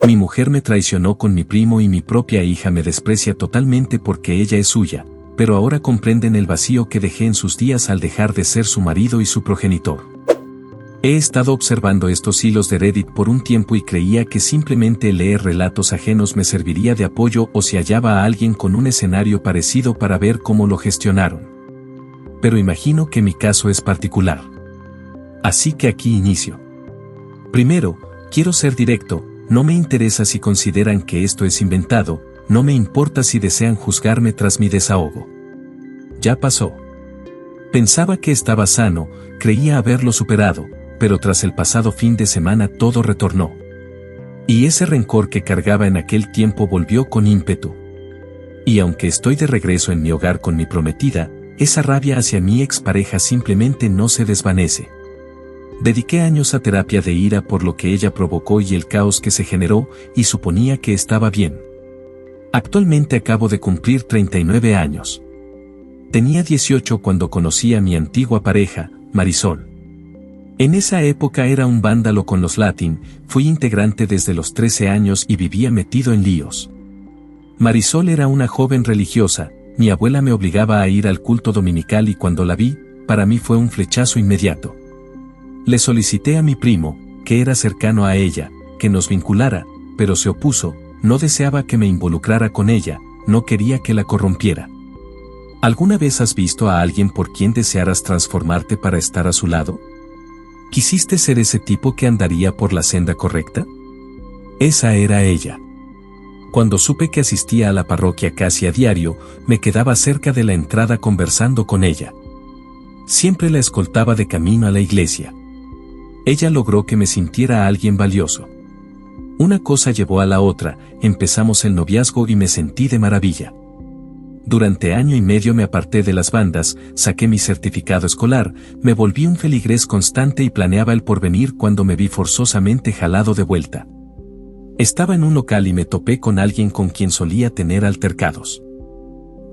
Mi mujer me traicionó con mi primo y mi propia hija me desprecia totalmente porque ella es suya, pero ahora comprenden el vacío que dejé en sus días al dejar de ser su marido y su progenitor. He estado observando estos hilos de Reddit por un tiempo y creía que simplemente leer relatos ajenos me serviría de apoyo o si hallaba a alguien con un escenario parecido para ver cómo lo gestionaron. Pero imagino que mi caso es particular. Así que aquí inicio. Primero, quiero ser directo. No me interesa si consideran que esto es inventado, no me importa si desean juzgarme tras mi desahogo. Ya pasó. Pensaba que estaba sano, creía haberlo superado, pero tras el pasado fin de semana todo retornó. Y ese rencor que cargaba en aquel tiempo volvió con ímpetu. Y aunque estoy de regreso en mi hogar con mi prometida, esa rabia hacia mi expareja simplemente no se desvanece. Dediqué años a terapia de ira por lo que ella provocó y el caos que se generó, y suponía que estaba bien. Actualmente acabo de cumplir 39 años. Tenía 18 cuando conocí a mi antigua pareja, Marisol. En esa época era un vándalo con los Latin, fui integrante desde los 13 años y vivía metido en líos. Marisol era una joven religiosa, mi abuela me obligaba a ir al culto dominical y cuando la vi, para mí fue un flechazo inmediato. Le solicité a mi primo, que era cercano a ella, que nos vinculara, pero se opuso, no deseaba que me involucrara con ella, no quería que la corrompiera. ¿Alguna vez has visto a alguien por quien desearas transformarte para estar a su lado? ¿Quisiste ser ese tipo que andaría por la senda correcta? Esa era ella. Cuando supe que asistía a la parroquia casi a diario, me quedaba cerca de la entrada conversando con ella. Siempre la escoltaba de camino a la iglesia. Ella logró que me sintiera alguien valioso. Una cosa llevó a la otra, empezamos el noviazgo y me sentí de maravilla. Durante año y medio me aparté de las bandas, saqué mi certificado escolar, me volví un feligrés constante y planeaba el porvenir cuando me vi forzosamente jalado de vuelta. Estaba en un local y me topé con alguien con quien solía tener altercados.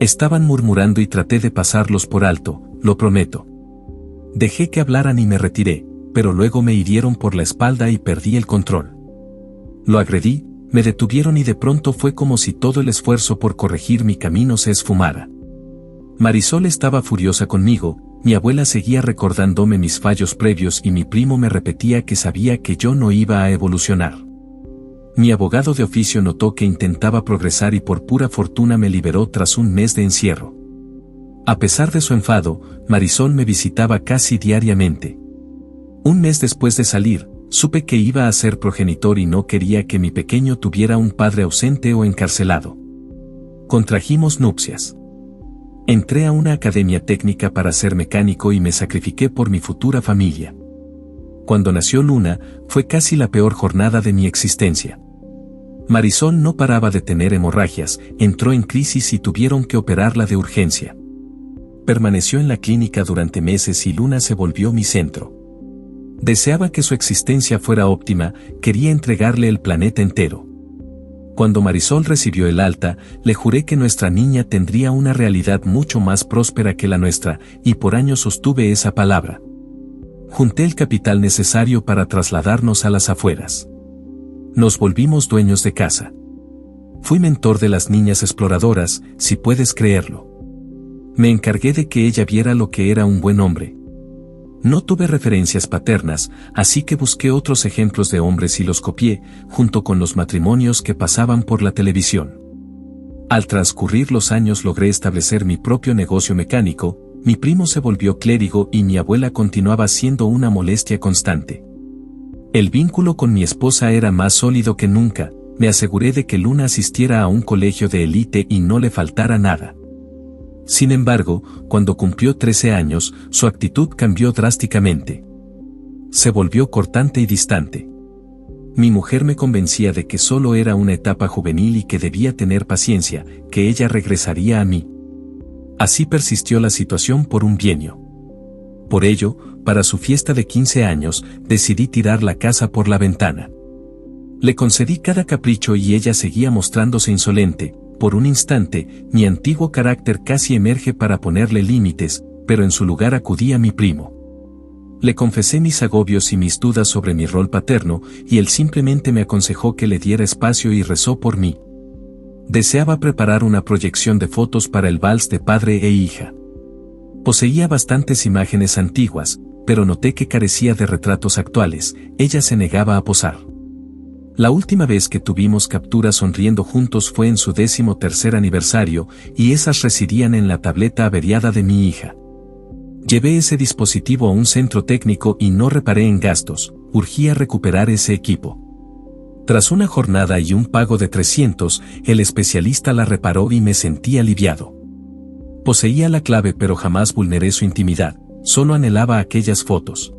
Estaban murmurando y traté de pasarlos por alto, lo prometo. Dejé que hablaran y me retiré, pero luego me hirieron por la espalda y perdí el control. Lo agredí, me detuvieron y de pronto fue como si todo el esfuerzo por corregir mi camino se esfumara. Marisol estaba furiosa conmigo, mi abuela seguía recordándome mis fallos previos y mi primo me repetía que sabía que yo no iba a evolucionar. Mi abogado de oficio notó que intentaba progresar y por pura fortuna me liberó tras un mes de encierro. A pesar de su enfado, Marisol me visitaba casi diariamente. Un mes después de salir, supe que iba a ser progenitor y no quería que mi pequeño tuviera un padre ausente o encarcelado. Contrajimos nupcias. Entré a una academia técnica para ser mecánico y me sacrifiqué por mi futura familia. Cuando nació Luna, fue casi la peor jornada de mi existencia. Marisol no paraba de tener hemorragias, entró en crisis y tuvieron que operarla de urgencia. Permaneció en la clínica durante meses y Luna se volvió mi centro. Deseaba que su existencia fuera óptima, quería entregarle el planeta entero. Cuando Marisol recibió el alta, le juré que nuestra niña tendría una realidad mucho más próspera que la nuestra, y por años sostuve esa palabra. Junté el capital necesario para trasladarnos a las afueras. Nos volvimos dueños de casa. Fui mentor de las niñas exploradoras, si puedes creerlo. Me encargué de que ella viera lo que era un buen hombre. No tuve referencias paternas, así que busqué otros ejemplos de hombres y los copié, junto con los matrimonios que pasaban por la televisión. Al transcurrir los años logré establecer mi propio negocio mecánico, mi primo se volvió clérigo y mi abuela continuaba siendo una molestia constante. El vínculo con mi esposa era más sólido que nunca, me aseguré de que Luna asistiera a un colegio de élite y no le faltara nada. Sin embargo, cuando cumplió 13 años, su actitud cambió drásticamente. Se volvió cortante y distante. Mi mujer me convencía de que solo era una etapa juvenil y que debía tener paciencia, que ella regresaría a mí. Así persistió la situación por un bienio. Por ello, para su fiesta de 15 años, decidí tirar la casa por la ventana. Le concedí cada capricho y ella seguía mostrándose insolente. Por un instante, mi antiguo carácter casi emerge para ponerle límites, pero en su lugar acudí a mi primo. Le confesé mis agobios y mis dudas sobre mi rol paterno, y él simplemente me aconsejó que le diera espacio y rezó por mí. Deseaba preparar una proyección de fotos para el vals de padre e hija. Poseía bastantes imágenes antiguas, pero noté que carecía de retratos actuales. Ella se negaba a posar. La última vez que tuvimos capturas sonriendo juntos fue en su 13º aniversario, y esas residían en la tableta averiada de mi hija. Llevé ese dispositivo a un centro técnico y no reparé en gastos. Urgía recuperar ese equipo. Tras una jornada y un pago de 300, el especialista la reparó y me sentí aliviado. Poseía la clave, pero jamás vulneré su intimidad, solo anhelaba aquellas fotos.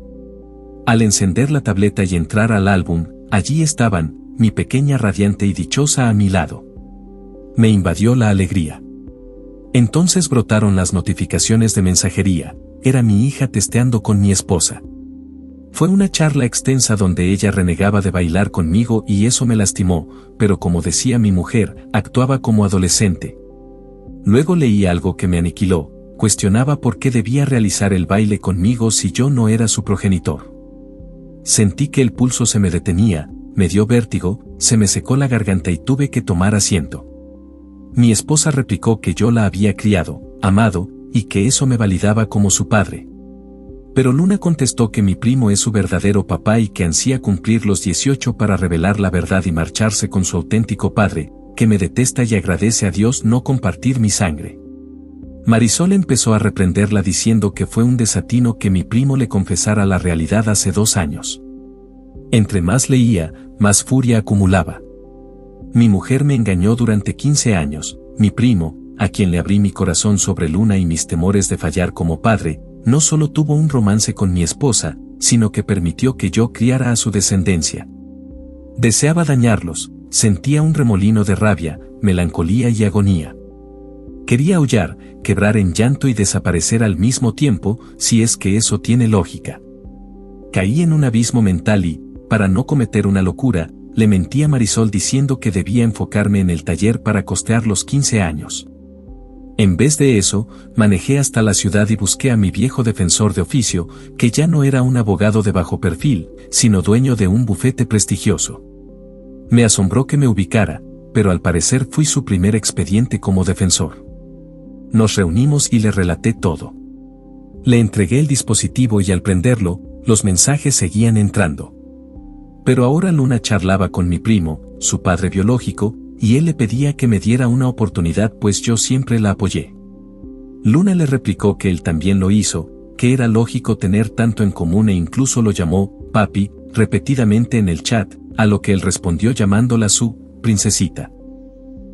Al encender la tableta y entrar al álbum, allí estaban, mi pequeña radiante y dichosa a mi lado. Me invadió la alegría. Entonces brotaron las notificaciones de mensajería. Era mi hija testeando con mi esposa. Fue una charla extensa donde ella renegaba de bailar conmigo y eso me lastimó, pero como decía mi mujer, actuaba como adolescente. Luego leí algo que me aniquiló, cuestionaba por qué debía realizar el baile conmigo si yo no era su progenitor. Sentí que el pulso se me detenía, me dio vértigo, se me secó la garganta y tuve que tomar asiento. Mi esposa replicó que yo la había criado, amado, y que eso me validaba como su padre. Pero Luna contestó que mi primo es su verdadero papá y que ansía cumplir los 18 para revelar la verdad y marcharse con su auténtico padre, que me detesta y agradece a Dios no compartir mi sangre. Marisol empezó a reprenderla diciendo que fue un desatino que mi primo le confesara la realidad hace 2 años. Entre más leía, más furia acumulaba. Mi mujer me engañó durante 15 años, mi primo, a quien le abrí mi corazón sobre Luna y mis temores de fallar como padre, no solo tuvo un romance con mi esposa, sino que permitió que yo criara a su descendencia. Deseaba dañarlos, sentía un remolino de rabia, melancolía y agonía. Quería aullar, quebrar en llanto y desaparecer al mismo tiempo, si es que eso tiene lógica. Caí en un abismo mental y, para no cometer una locura, le mentí a Marisol diciendo que debía enfocarme en el taller para costear los 15 años. En vez de eso, manejé hasta la ciudad y busqué a mi viejo defensor de oficio, que ya no era un abogado de bajo perfil, sino dueño de un bufete prestigioso. Me asombró que me ubicara, pero al parecer fui su primer expediente como defensor. Nos reunimos y le relaté todo. Le entregué el dispositivo y al prenderlo, los mensajes seguían entrando. Pero ahora Luna charlaba con mi primo, su padre biológico, y él le pedía que me diera una oportunidad pues yo siempre la apoyé. Luna le replicó que él también lo hizo, que era lógico tener tanto en común e incluso lo llamó papi repetidamente en el chat, a lo que él respondió llamándola su princesita.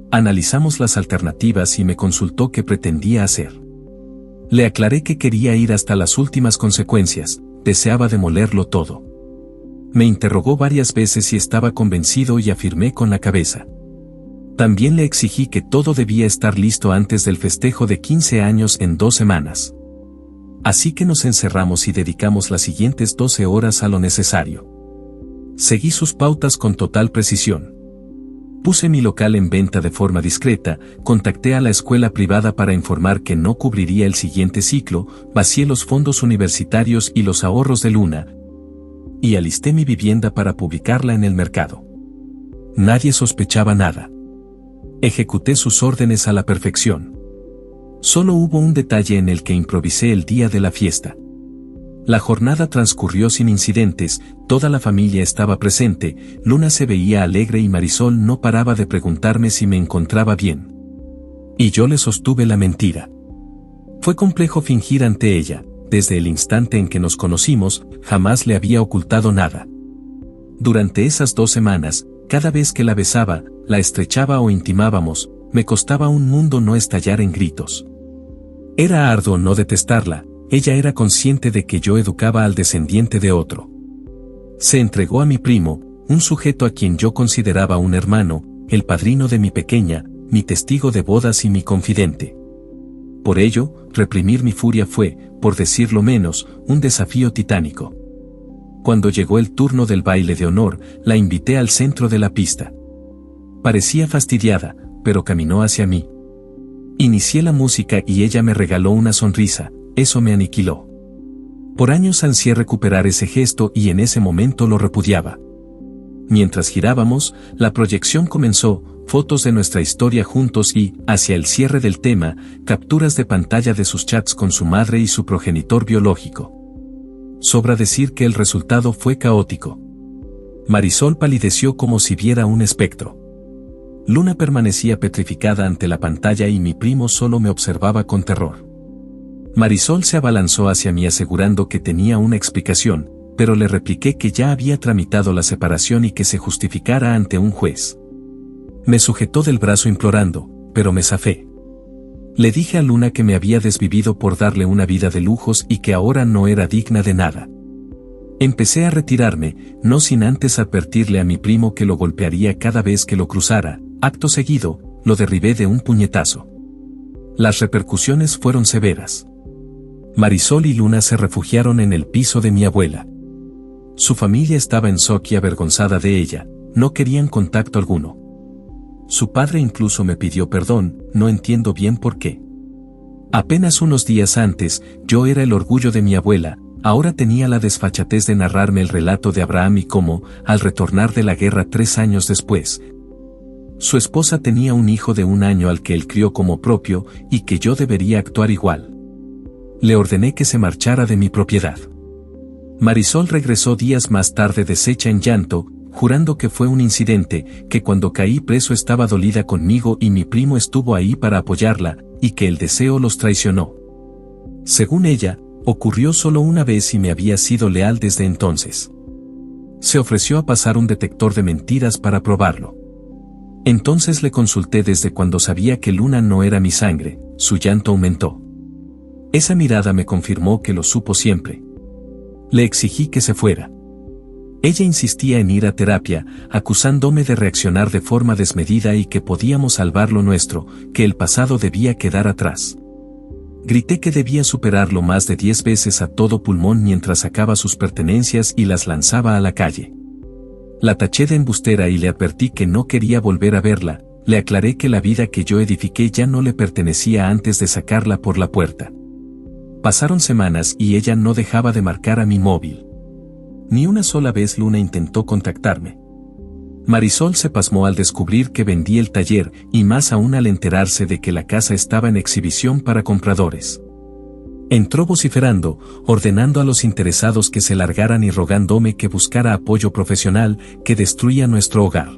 Analizamos las alternativas y me consultó qué pretendía hacer. Le aclaré que quería ir hasta las últimas consecuencias, deseaba demolerlo todo. Me interrogó varias veces si estaba convencido y afirmé con la cabeza. También le exigí que todo debía estar listo antes del festejo de 15 años en 2 semanas. Así que nos encerramos y dedicamos las siguientes 12 horas a lo necesario. Seguí sus pautas con total precisión. Puse mi local en venta de forma discreta, contacté a la escuela privada para informar que no cubriría el siguiente ciclo, vacié los fondos universitarios y los ahorros de Luna, y alisté mi vivienda para publicarla en el mercado. Nadie sospechaba nada. Ejecuté sus órdenes a la perfección. Solo hubo un detalle en el que improvisé el día de la fiesta. La jornada transcurrió sin incidentes, toda la familia estaba presente, Luna se veía alegre y Marisol no paraba de preguntarme si me encontraba bien. Y yo le sostuve la mentira. Fue complejo fingir ante ella, desde el instante en que nos conocimos, jamás le había ocultado nada. Durante esas 2 semanas, cada vez que la besaba, la estrechaba o intimábamos, me costaba un mundo no estallar en gritos. Era arduo no detestarla, ella era consciente de que yo educaba al descendiente de otro. Se entregó a mi primo, un sujeto a quien yo consideraba un hermano, el padrino de mi pequeña, mi testigo de bodas y mi confidente. Por ello, reprimir mi furia fue, por decirlo menos, un desafío titánico. Cuando llegó el turno del baile de honor, la invité al centro de la pista. Parecía fastidiada, pero caminó hacia mí. Inicié la música y ella me regaló una sonrisa, eso me aniquiló. Por años ansié recuperar ese gesto y en ese momento lo repudiaba. Mientras girábamos, la proyección comenzó, fotos de nuestra historia juntos y, hacia el cierre del tema, capturas de pantalla de sus chats con su madre y su progenitor biológico. Sobra decir que el resultado fue caótico. Marisol palideció como si viera un espectro. Luna permanecía petrificada ante la pantalla y mi primo solo me observaba con terror. Marisol se abalanzó hacia mí asegurando que tenía una explicación, pero le repliqué que ya había tramitado la separación y que se justificara ante un juez. Me sujetó del brazo implorando, pero me zafé. Le dije a Luna que me había desvivido por darle una vida de lujos y que ahora no era digna de nada. Empecé a retirarme, no sin antes advertirle a mi primo que lo golpearía cada vez que lo cruzara. Acto seguido, lo derribé de un puñetazo. Las repercusiones fueron severas. Marisol y Luna se refugiaron en el piso de mi abuela. Su familia estaba en shock y avergonzada de ella, no querían contacto alguno. Su padre incluso me pidió perdón, no entiendo bien por qué. Apenas unos días antes, yo era el orgullo de mi abuela, ahora tenía la desfachatez de narrarme el relato de Abraham y cómo, al retornar de la guerra 3 años después, su esposa tenía un hijo de 1 año al que él crió como propio y que yo debería actuar igual. Le ordené que se marchara de mi propiedad. Marisol regresó días más tarde deshecha en llanto, jurando que fue un incidente, que cuando caí preso estaba dolida conmigo y mi primo estuvo ahí para apoyarla, y que el deseo los traicionó. Según ella, ocurrió solo una vez y me había sido leal desde entonces. Se ofreció a pasar un detector de mentiras para probarlo. Entonces le consulté desde cuando sabía que Luna no era mi sangre, su llanto aumentó. Esa mirada me confirmó que lo supo siempre. Le exigí que se fuera. Ella insistía en ir a terapia, acusándome de reaccionar de forma desmedida y que podíamos salvar lo nuestro, que el pasado debía quedar atrás. Grité que debía superarlo más de 10 veces a todo pulmón mientras sacaba sus pertenencias y las lanzaba a la calle. La taché de embustera y le advertí que no quería volver a verla, le aclaré que la vida que yo edifiqué ya no le pertenecía antes de sacarla por la puerta. Pasaron semanas y ella no dejaba de marcar a mi móvil. Ni una sola vez Luna intentó contactarme. Marisol se pasmó al descubrir que vendí el taller y más aún al enterarse de que la casa estaba en exhibición para compradores. Entró vociferando, ordenando a los interesados que se largaran y rogándome que buscara apoyo profesional que destruía nuestro hogar.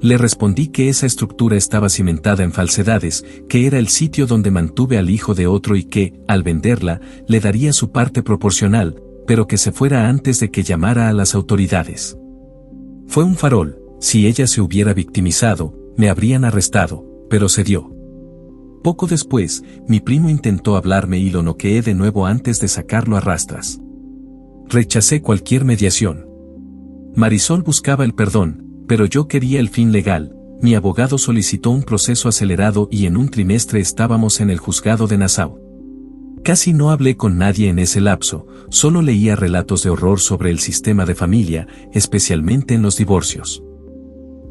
Le respondí que esa estructura estaba cimentada en falsedades, que era el sitio donde mantuve al hijo de otro y que, al venderla, le daría su parte proporcional, pero que se fuera antes de que llamara a las autoridades. Fue un farol, si ella se hubiera victimizado, me habrían arrestado, pero cedió. Poco después, mi primo intentó hablarme y lo noqueé de nuevo antes de sacarlo a rastras. Rechacé cualquier mediación. Marisol buscaba el perdón, pero yo quería el fin legal. Mi abogado solicitó un proceso acelerado y en un trimestre estábamos en el juzgado de Nassau. Casi no hablé con nadie en ese lapso, solo leía relatos de horror sobre el sistema de familia, especialmente en los divorcios.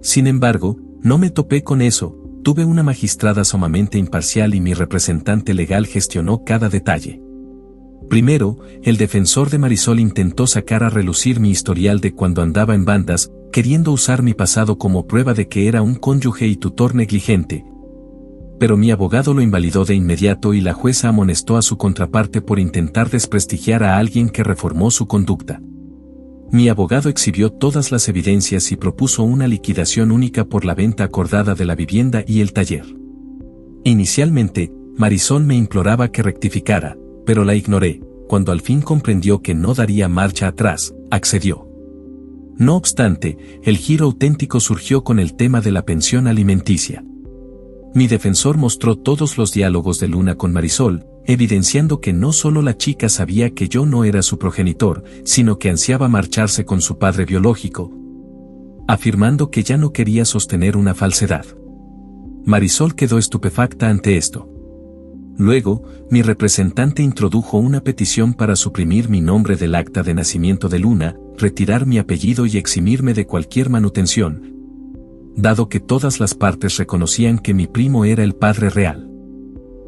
Sin embargo, no me topé con eso, tuve una magistrada sumamente imparcial y mi representante legal gestionó cada detalle. Primero, el defensor de Marisol intentó sacar a relucir mi historial de cuando andaba en bandas, queriendo usar mi pasado como prueba de que era un cónyuge y tutor negligente. Pero mi abogado lo invalidó de inmediato y la jueza amonestó a su contraparte por intentar desprestigiar a alguien que reformó su conducta. Mi abogado exhibió todas las evidencias y propuso una liquidación única por la venta acordada de la vivienda y el taller. Inicialmente, Marisol me imploraba que rectificara, pero la ignoré. Cuando al fin comprendió que no daría marcha atrás, accedió. No obstante, el giro auténtico surgió con el tema de la pensión alimenticia. Mi defensor mostró todos los diálogos de Luna con Marisol, evidenciando que no solo la chica sabía que yo no era su progenitor, sino que ansiaba marcharse con su padre biológico, afirmando que ya no quería sostener una falsedad. Marisol quedó estupefacta ante esto. Luego, mi representante introdujo una petición para suprimir mi nombre del acta de nacimiento de Luna, retirar mi apellido y eximirme de cualquier manutención, dado que todas las partes reconocían que mi primo era el padre real.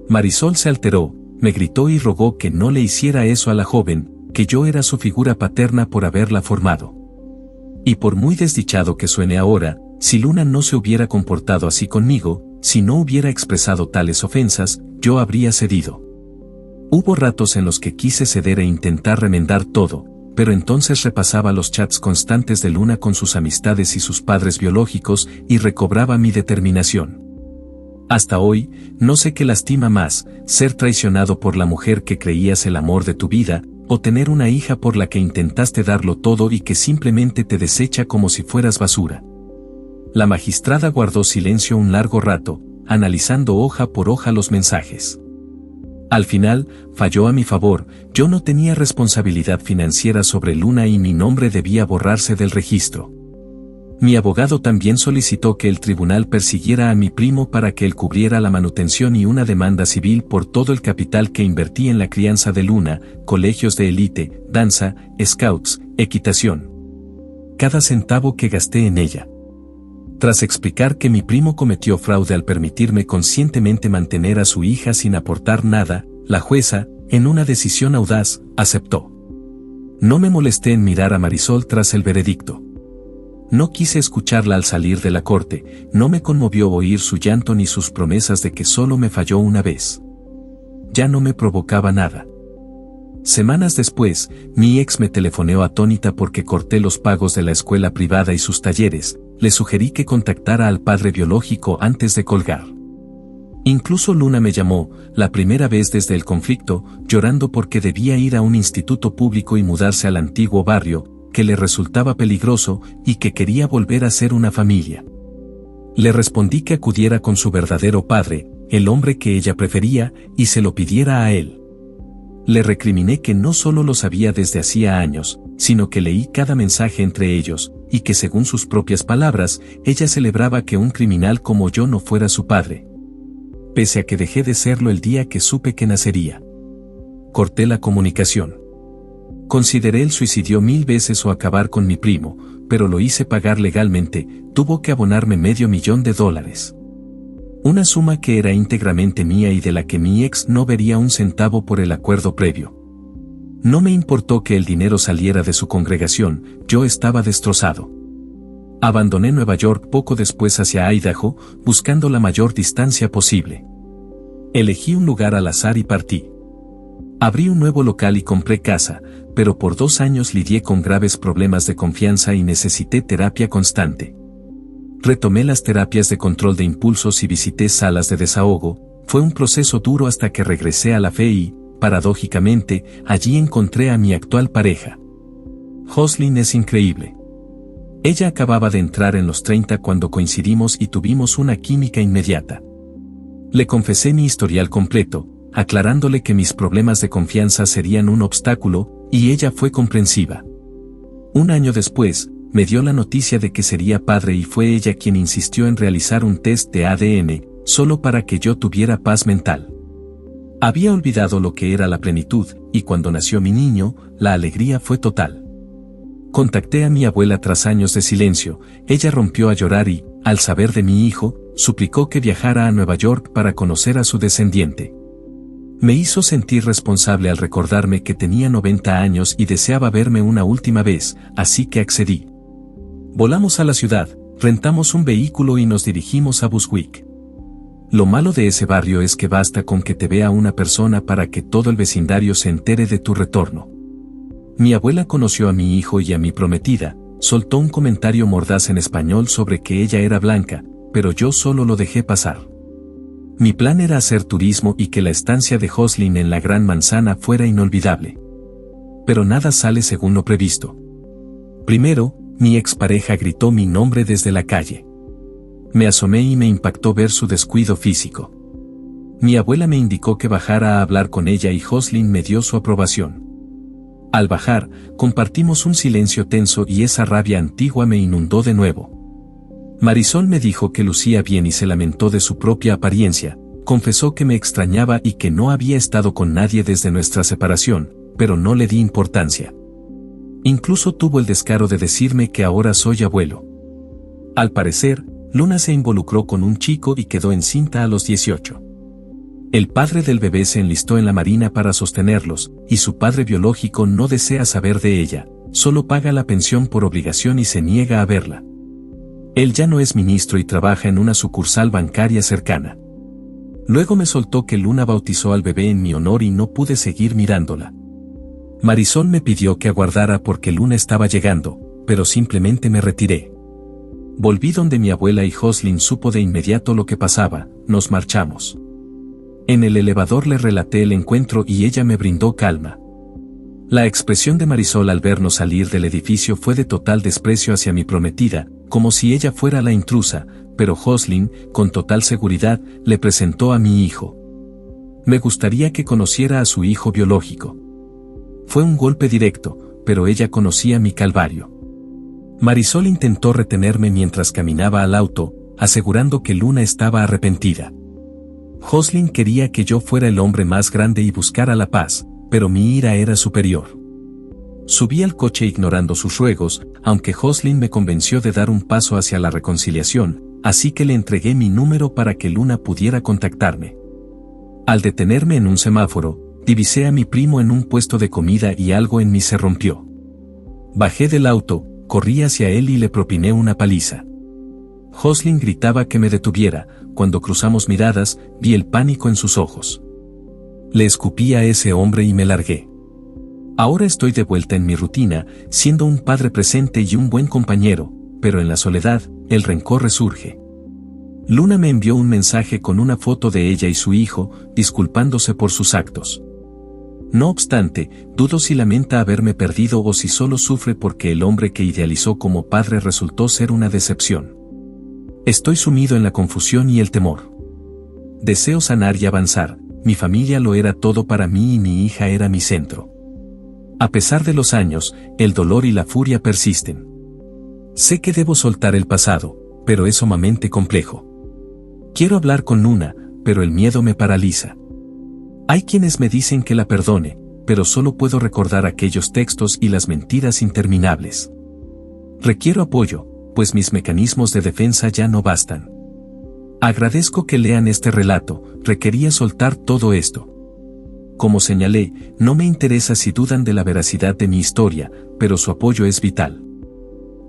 Marisol se alteró, me gritó y rogó que no le hiciera eso a la joven, que yo era su figura paterna por haberla formado. Y por muy desdichado que suene ahora, si Luna no se hubiera comportado así conmigo, si no hubiera expresado tales ofensas, yo habría cedido. Hubo ratos en los que quise ceder e intentar remendar todo, pero entonces repasaba los chats constantes de Luna con sus amistades y sus padres biológicos y recobraba mi determinación. Hasta hoy, no sé qué lastima más, ser traicionado por la mujer que creías el amor de tu vida, o tener una hija por la que intentaste darlo todo y que simplemente te desecha como si fueras basura. La magistrada guardó silencio un largo rato, analizando hoja por hoja los mensajes. Al final, falló a mi favor, yo no tenía responsabilidad financiera sobre Luna y mi nombre debía borrarse del registro. Mi abogado también solicitó que el tribunal persiguiera a mi primo para que él cubriera la manutención y una demanda civil por todo el capital que invertí en la crianza de Luna, colegios de élite, danza, scouts, equitación. Cada centavo que gasté en ella. Tras explicar que mi primo cometió fraude al permitirme conscientemente mantener a su hija sin aportar nada, la jueza, en una decisión audaz, aceptó. No me molesté en mirar a Marisol tras el veredicto. No quise escucharla al salir de la corte, no me conmovió oír su llanto ni sus promesas de que solo me falló una vez. Ya no me provocaba nada. Semanas después, mi ex me telefoneó atónita porque corté los pagos de la escuela privada y sus talleres, le sugerí que contactara al padre biológico antes de colgar. Incluso Luna me llamó, la primera vez desde el conflicto, llorando porque debía ir a un instituto público y mudarse al antiguo barrio, que le resultaba peligroso y que quería volver a ser una familia. Le respondí que acudiera con su verdadero padre, el hombre que ella prefería, y se lo pidiera a él. Le recriminé que no solo lo sabía desde hacía años, sino que leí cada mensaje entre ellos, y que según sus propias palabras, ella celebraba que un criminal como yo no fuera su padre. Pese a que dejé de serlo el día que supe que nacería. Corté la comunicación. Consideré el suicidio 1000 veces o acabar con mi primo, pero lo hice pagar legalmente, tuvo que abonarme $500,000. Una suma que era íntegramente mía y de la que mi ex no vería un centavo por el acuerdo previo. No me importó que el dinero saliera de su congregación, yo estaba destrozado. Abandoné Nueva York poco después hacia Idaho, buscando la mayor distancia posible. Elegí un lugar al azar y partí. Abrí un nuevo local y compré casa, pero por 2 años lidié con graves problemas de confianza y necesité terapia constante. Retomé las terapias de control de impulsos y visité salas de desahogo, fue un proceso duro hasta que regresé a la fe y, paradójicamente, allí encontré a mi actual pareja. Jocelyn es increíble. Ella acababa de entrar en los 30 cuando coincidimos y tuvimos una química inmediata. Le confesé mi historial completo, aclarándole que mis problemas de confianza serían un obstáculo, y ella fue comprensiva. Un año después, me dio la noticia de que sería padre y fue ella quien insistió en realizar un test de ADN, solo para que yo tuviera paz mental. Había olvidado lo que era la plenitud, y cuando nació mi niño, la alegría fue total. Contacté a mi abuela tras años de silencio, ella rompió a llorar y, al saber de mi hijo, suplicó que viajara a Nueva York para conocer a su descendiente. Me hizo sentir responsable al recordarme que tenía 90 años y deseaba verme una última vez, así que accedí. Volamos a la ciudad, rentamos un vehículo y nos dirigimos a Bushwick. Lo malo de ese barrio es que basta con que te vea una persona para que todo el vecindario se entere de tu retorno. Mi abuela conoció a mi hijo y a mi prometida, soltó un comentario mordaz en español sobre que ella era blanca, pero yo solo lo dejé pasar. Mi plan era hacer turismo y que la estancia de Jocelyn en la Gran Manzana fuera inolvidable. Pero nada sale según lo previsto. Primero, mi expareja gritó mi nombre desde la calle. Me asomé y me impactó ver su descuido físico. Mi abuela me indicó que bajara a hablar con ella y Jocelyn me dio su aprobación. Al bajar, compartimos un silencio tenso y esa rabia antigua me inundó de nuevo. Marisol me dijo que lucía bien y se lamentó de su propia apariencia, confesó que me extrañaba y que no había estado con nadie desde nuestra separación, pero no le di importancia. Incluso tuvo el descaro de decirme que ahora soy abuelo. Al parecer, Luna se involucró con un chico y quedó encinta a los 18. El padre del bebé se enlistó en la marina para sostenerlos, y su padre biológico no desea saber de ella, solo paga la pensión por obligación y se niega a verla. Él ya no es ministro y trabaja en una sucursal bancaria cercana. Luego me soltó que Luna bautizó al bebé en mi honor y no pude seguir mirándola. Marisol me pidió que aguardara porque Luna estaba llegando, pero simplemente me retiré. Volví donde mi abuela y Jocelyn supo de inmediato lo que pasaba, nos marchamos. En el elevador le relaté el encuentro y ella me brindó calma. La expresión de Marisol al vernos salir del edificio fue de total desprecio hacia mi prometida, como si ella fuera la intrusa, pero Jocelyn, con total seguridad, le presentó a mi hijo. Me gustaría que conociera a su hijo biológico. Fue un golpe directo, pero ella conocía mi calvario. Marisol intentó retenerme mientras caminaba al auto, asegurando que Luna estaba arrepentida. Jocelyn quería que yo fuera el hombre más grande y buscara la paz, pero mi ira era superior. Subí al coche ignorando sus ruegos, aunque Jocelyn me convenció de dar un paso hacia la reconciliación, así que le entregué mi número para que Luna pudiera contactarme. Al detenerme en un semáforo, divisé a mi primo en un puesto de comida y algo en mí se rompió. Bajé del auto, corrí hacia él y le propiné una paliza. Jocelyn gritaba que me detuviera, cuando cruzamos miradas, vi el pánico en sus ojos. Le escupí a ese hombre y me largué. Ahora estoy de vuelta en mi rutina, siendo un padre presente y un buen compañero, pero en la soledad, el rencor resurge. Luna me envió un mensaje con una foto de ella y su hijo, disculpándose por sus actos. No obstante, dudo si lamenta haberme perdido o si solo sufre porque el hombre que idealizó como padre resultó ser una decepción. Estoy sumido en la confusión y el temor. Deseo sanar y avanzar, mi familia lo era todo para mí y mi hija era mi centro. A pesar de los años, el dolor y la furia persisten. Sé que debo soltar el pasado, pero es sumamente complejo. Quiero hablar con Luna, pero el miedo me paraliza. Hay quienes me dicen que la perdone, pero solo puedo recordar aquellos textos y las mentiras interminables. Requiero apoyo, pues mis mecanismos de defensa ya no bastan. Agradezco que lean este relato, requería soltar todo esto. Como señalé, no me interesa si dudan de la veracidad de mi historia, pero su apoyo es vital.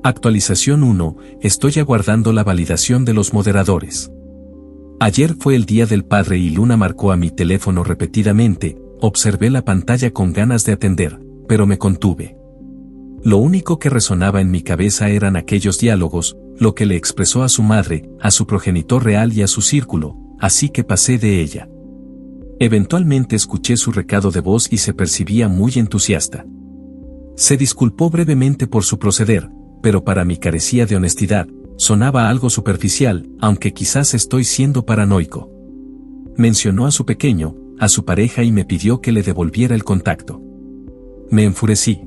Actualización 1, estoy aguardando la validación de los moderadores. Ayer fue el Día del Padre y Luna marcó a mi teléfono repetidamente, observé la pantalla con ganas de atender, pero me contuve. Lo único que resonaba en mi cabeza eran aquellos diálogos, lo que le expresó a su madre, a su progenitor real y a su círculo, así que pasé de ella. Eventualmente escuché su recado de voz y se percibía muy entusiasta. Se disculpó brevemente por su proceder, pero para mí carecía de honestidad, sonaba algo superficial, aunque quizás estoy siendo paranoico. Mencionó a su pequeño, a su pareja y me pidió que le devolviera el contacto. Me enfurecí.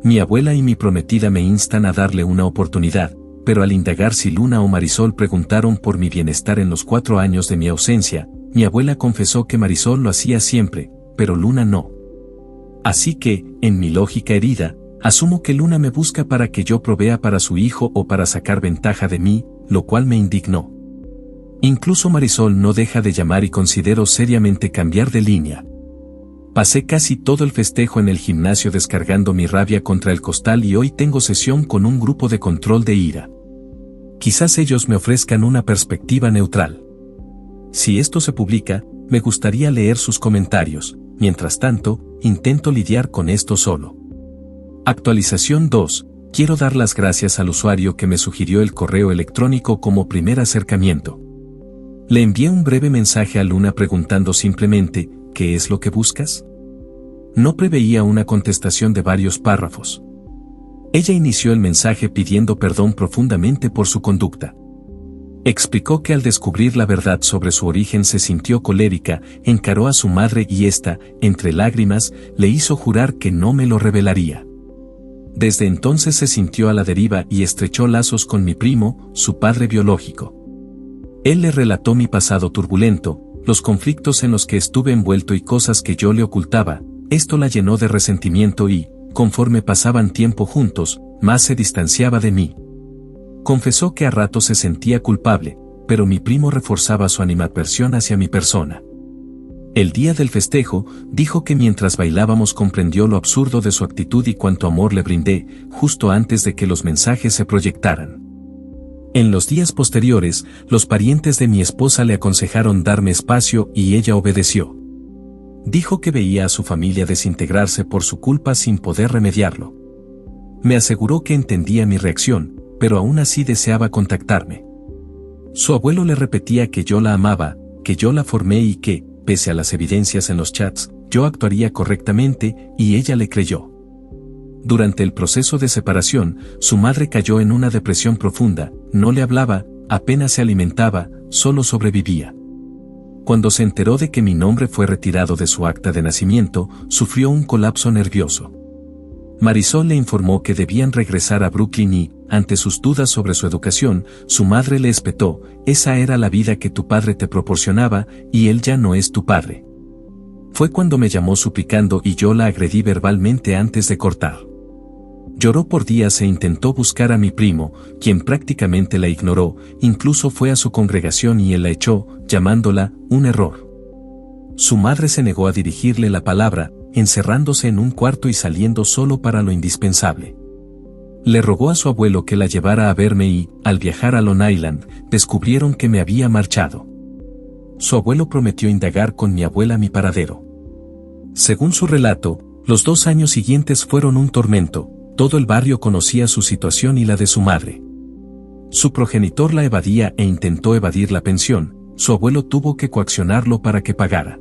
Mi abuela y mi prometida me instan a darle una oportunidad, pero al indagar si Luna o Marisol preguntaron por mi bienestar en los 4 años de mi ausencia, mi abuela confesó que Marisol lo hacía siempre, pero Luna no. Así que, en mi lógica herida, asumo que Luna me busca para que yo provea para su hijo o para sacar ventaja de mí, lo cual me indignó. Incluso Marisol no deja de llamar y considero seriamente cambiar de línea. Pasé casi todo el festejo en el gimnasio descargando mi rabia contra el costal y hoy tengo sesión con un grupo de control de ira. Quizás ellos me ofrezcan una perspectiva neutral. Si esto se publica, me gustaría leer sus comentarios, mientras tanto, intento lidiar con esto solo. Actualización 2. Quiero dar las gracias al usuario que me sugirió el correo electrónico como primer acercamiento. Le envié un breve mensaje a Luna preguntando simplemente, ¿qué es lo que buscas? No preveía una contestación de varios párrafos. Ella inició el mensaje pidiendo perdón profundamente por su conducta. Explicó que al descubrir la verdad sobre su origen se sintió colérica, encaró a su madre y ésta, entre lágrimas, le hizo jurar que no me lo revelaría. Desde entonces se sintió a la deriva y estrechó lazos con mi primo, su padre biológico. Él le relató mi pasado turbulento, los conflictos en los que estuve envuelto y cosas que yo le ocultaba. Esto la llenó de resentimiento y, conforme pasaban tiempo juntos, más se distanciaba de mí. Confesó que a ratos se sentía culpable, pero mi primo reforzaba su animadversión hacia mi persona. El día del festejo, dijo que mientras bailábamos comprendió lo absurdo de su actitud y cuánto amor le brindé, justo antes de que los mensajes se proyectaran. En los días posteriores, los parientes de mi esposa le aconsejaron darme espacio y ella obedeció. Dijo que veía a su familia desintegrarse por su culpa sin poder remediarlo. Me aseguró que entendía mi reacción, pero aún así deseaba contactarme. Su abuelo le repetía que yo la amaba, que yo la formé y que, pese a las evidencias en los chats, yo actuaría correctamente, y ella le creyó. Durante el proceso de separación, su madre cayó en una depresión profunda, no le hablaba, apenas se alimentaba, solo sobrevivía. Cuando se enteró de que mi nombre fue retirado de su acta de nacimiento, sufrió un colapso nervioso. Marisol le informó que debían regresar a Brooklyn y, ante sus dudas sobre su educación, su madre le espetó: esa era la vida que tu padre te proporcionaba, y él ya no es tu padre. Fue cuando me llamó suplicando y yo la agredí verbalmente antes de cortar. Lloró por días e intentó buscar a mi primo, quien prácticamente la ignoró, incluso fue a su congregación y él la echó, llamándola un error. Su madre se negó a dirigirle la palabra, encerrándose en un cuarto y saliendo solo para lo indispensable. Le rogó a su abuelo que la llevara a verme y, al viajar a Long Island, descubrieron que me había marchado. Su abuelo prometió indagar con mi abuela mi paradero. Según su relato, los 2 años siguientes fueron un tormento. Todo el barrio conocía su situación y la de su madre. Su progenitor la evadía e intentó evadir la pensión, su abuelo tuvo que coaccionarlo para que pagara.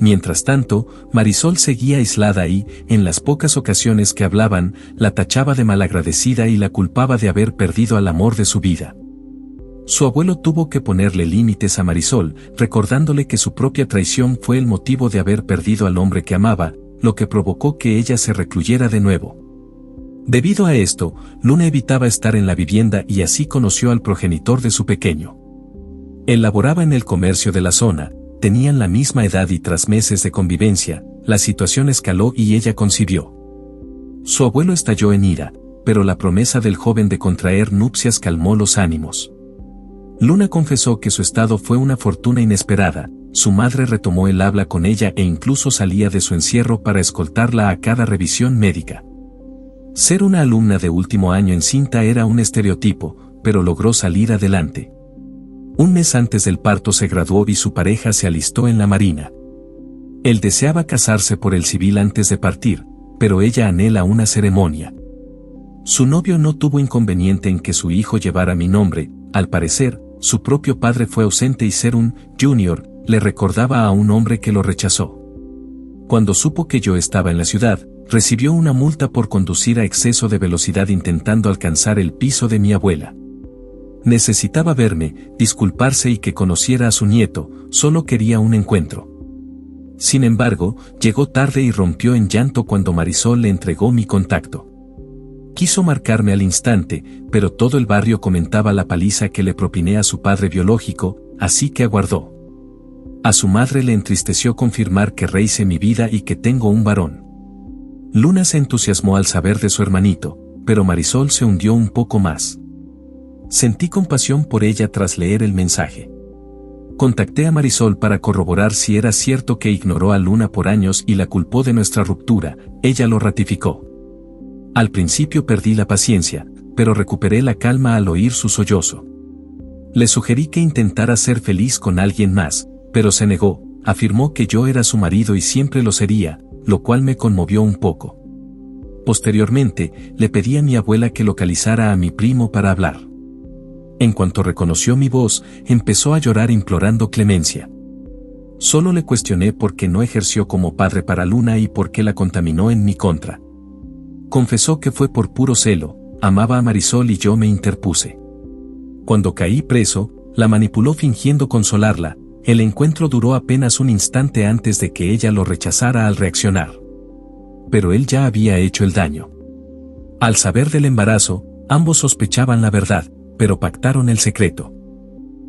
Mientras tanto, Marisol seguía aislada y, en las pocas ocasiones que hablaban, la tachaba de malagradecida y la culpaba de haber perdido al amor de su vida. Su abuelo tuvo que ponerle límites a Marisol, recordándole que su propia traición fue el motivo de haber perdido al hombre que amaba, lo que provocó que ella se recluyera de nuevo. Debido a esto, Luna evitaba estar en la vivienda y así conoció al progenitor de su pequeño. Él laboraba en el comercio de la zona, tenían la misma edad y tras meses de convivencia, la situación escaló y ella concibió. Su abuelo estalló en ira, pero la promesa del joven de contraer nupcias calmó los ánimos. Luna confesó que su estado fue una fortuna inesperada, su madre retomó el habla con ella e incluso salía de su encierro para escoltarla a cada revisión médica. Ser una alumna de último año encinta era un estereotipo, pero logró salir adelante. Un mes antes del parto se graduó y su pareja se alistó en la marina. Él deseaba casarse por el civil antes de partir, pero ella anhela una ceremonia. Su novio no tuvo inconveniente en que su hijo llevara mi nombre, al parecer, su propio padre fue ausente y ser un junior le recordaba a un hombre que lo rechazó. Cuando supo que yo estaba en la ciudad, recibió una multa por conducir a exceso de velocidad intentando alcanzar el piso de mi abuela. Necesitaba verme, disculparse y que conociera a su nieto, solo quería un encuentro. Sin embargo, llegó tarde y rompió en llanto cuando Marisol le entregó mi contacto. Quiso marcarme al instante, pero todo el barrio comentaba la paliza que le propiné a su padre biológico, así que aguardó. A su madre le entristeció confirmar que rehice mi vida y que tengo un varón. Luna se entusiasmó al saber de su hermanito, pero Marisol se hundió un poco más. Sentí compasión por ella tras leer el mensaje. Contacté a Marisol para corroborar si era cierto que ignoró a Luna por años y la culpó de nuestra ruptura, ella lo ratificó. Al principio perdí la paciencia, pero recuperé la calma al oír su sollozo. Le sugerí que intentara ser feliz con alguien más, pero se negó, afirmó que yo era su marido y siempre lo sería, lo cual me conmovió un poco. Posteriormente, le pedí a mi abuela que localizara a mi primo para hablar. En cuanto reconoció mi voz, empezó a llorar implorando clemencia. Solo le cuestioné por qué no ejerció como padre para Luna y por qué la contaminó en mi contra. Confesó que fue por puro celo, amaba a Marisol y yo me interpuse. Cuando caí preso, la manipuló fingiendo consolarla. El encuentro duró apenas un instante antes de que ella lo rechazara al reaccionar. Pero él ya había hecho el daño. Al saber del embarazo, ambos sospechaban la verdad, pero pactaron el secreto.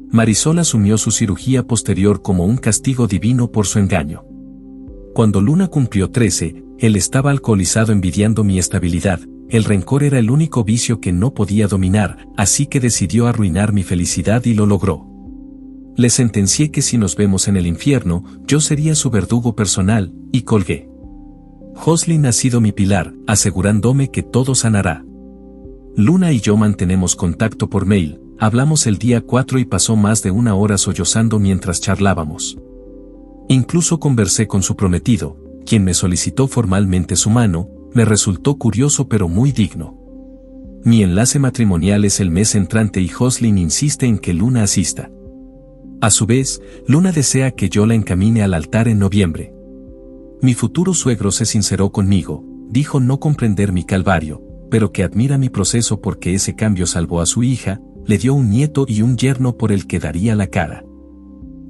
Marisol asumió su cirugía posterior como un castigo divino por su engaño. Cuando Luna cumplió 13, él estaba alcoholizado envidiando mi estabilidad, el rencor era el único vicio que no podía dominar, así que decidió arruinar mi felicidad y lo logró. Le sentencié que si nos vemos en el infierno, yo sería su verdugo personal, y colgué. Jocelyn ha sido mi pilar, asegurándome que todo sanará. Luna y yo mantenemos contacto por mail, hablamos el día 4 y pasó más de una hora sollozando mientras charlábamos. Incluso conversé con su prometido, quien me solicitó formalmente su mano, me resultó curioso pero muy digno. Mi enlace matrimonial es el mes entrante y Jocelyn insiste en que Luna asista. A su vez, Luna desea que yo la encamine al altar en noviembre. Mi futuro suegro se sinceró conmigo, dijo no comprender mi calvario, pero que admira mi proceso porque ese cambio salvó a su hija, le dio un nieto y un yerno por el que daría la cara.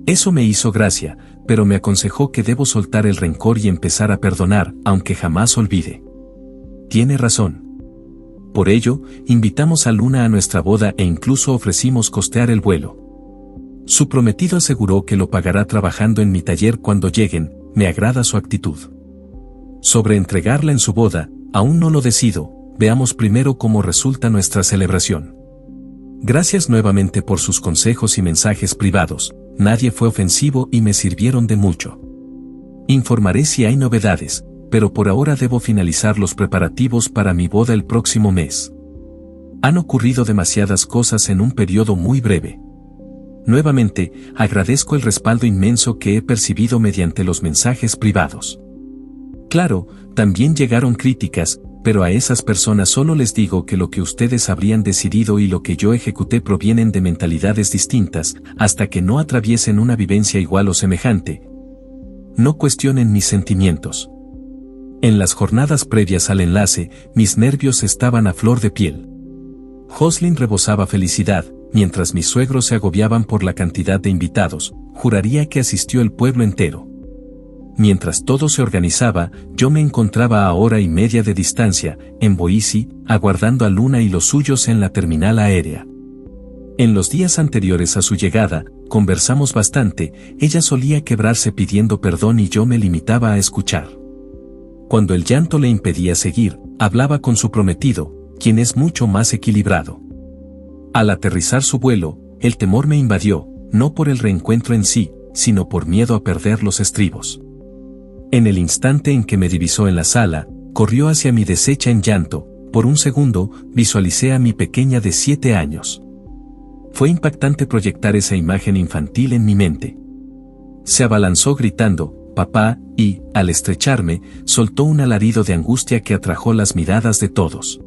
Eso me hizo gracia, pero me aconsejó que debo soltar el rencor y empezar a perdonar, aunque jamás olvide. Tiene razón. Por ello, invitamos a Luna a nuestra boda e incluso ofrecimos costear el vuelo. Su prometido aseguró que lo pagará trabajando en mi taller cuando lleguen, me agrada su actitud. Sobre entregarla en su boda, aún no lo decido, veamos primero cómo resulta nuestra celebración. Gracias nuevamente por sus consejos y mensajes privados, nadie fue ofensivo y me sirvieron de mucho. Informaré si hay novedades, pero por ahora debo finalizar los preparativos para mi boda el próximo mes. Han ocurrido demasiadas cosas en un periodo muy breve. Nuevamente, agradezco el respaldo inmenso que he percibido mediante los mensajes privados. Claro, también llegaron críticas, pero a esas personas solo les digo que lo que ustedes habrían decidido y lo que yo ejecuté provienen de mentalidades distintas, hasta que no atraviesen una vivencia igual o semejante. No cuestionen mis sentimientos. En las jornadas previas al enlace, mis nervios estaban a flor de piel. Jocelyn rebosaba felicidad, mientras mis suegros se agobiaban por la cantidad de invitados, juraría que asistió el pueblo entero. Mientras todo se organizaba, yo me encontraba a hora y media de distancia, en Boise, aguardando a Luna y los suyos en la terminal aérea. En los días anteriores a su llegada, conversamos bastante, ella solía quebrarse pidiendo perdón y yo me limitaba a escuchar. Cuando el llanto le impedía seguir, hablaba con su prometido, quien es mucho más equilibrado. Al aterrizar su vuelo, el temor me invadió, no por el reencuentro en sí, sino por miedo a perder los estribos. En el instante en que me divisó en la sala, corrió hacia mi deshecha en llanto, por un segundo, visualicé a mi pequeña de 7 años. Fue impactante proyectar esa imagen infantil en mi mente. Se abalanzó gritando, «Papá», y, al estrecharme, soltó un alarido de angustia que atrajo las miradas de todos.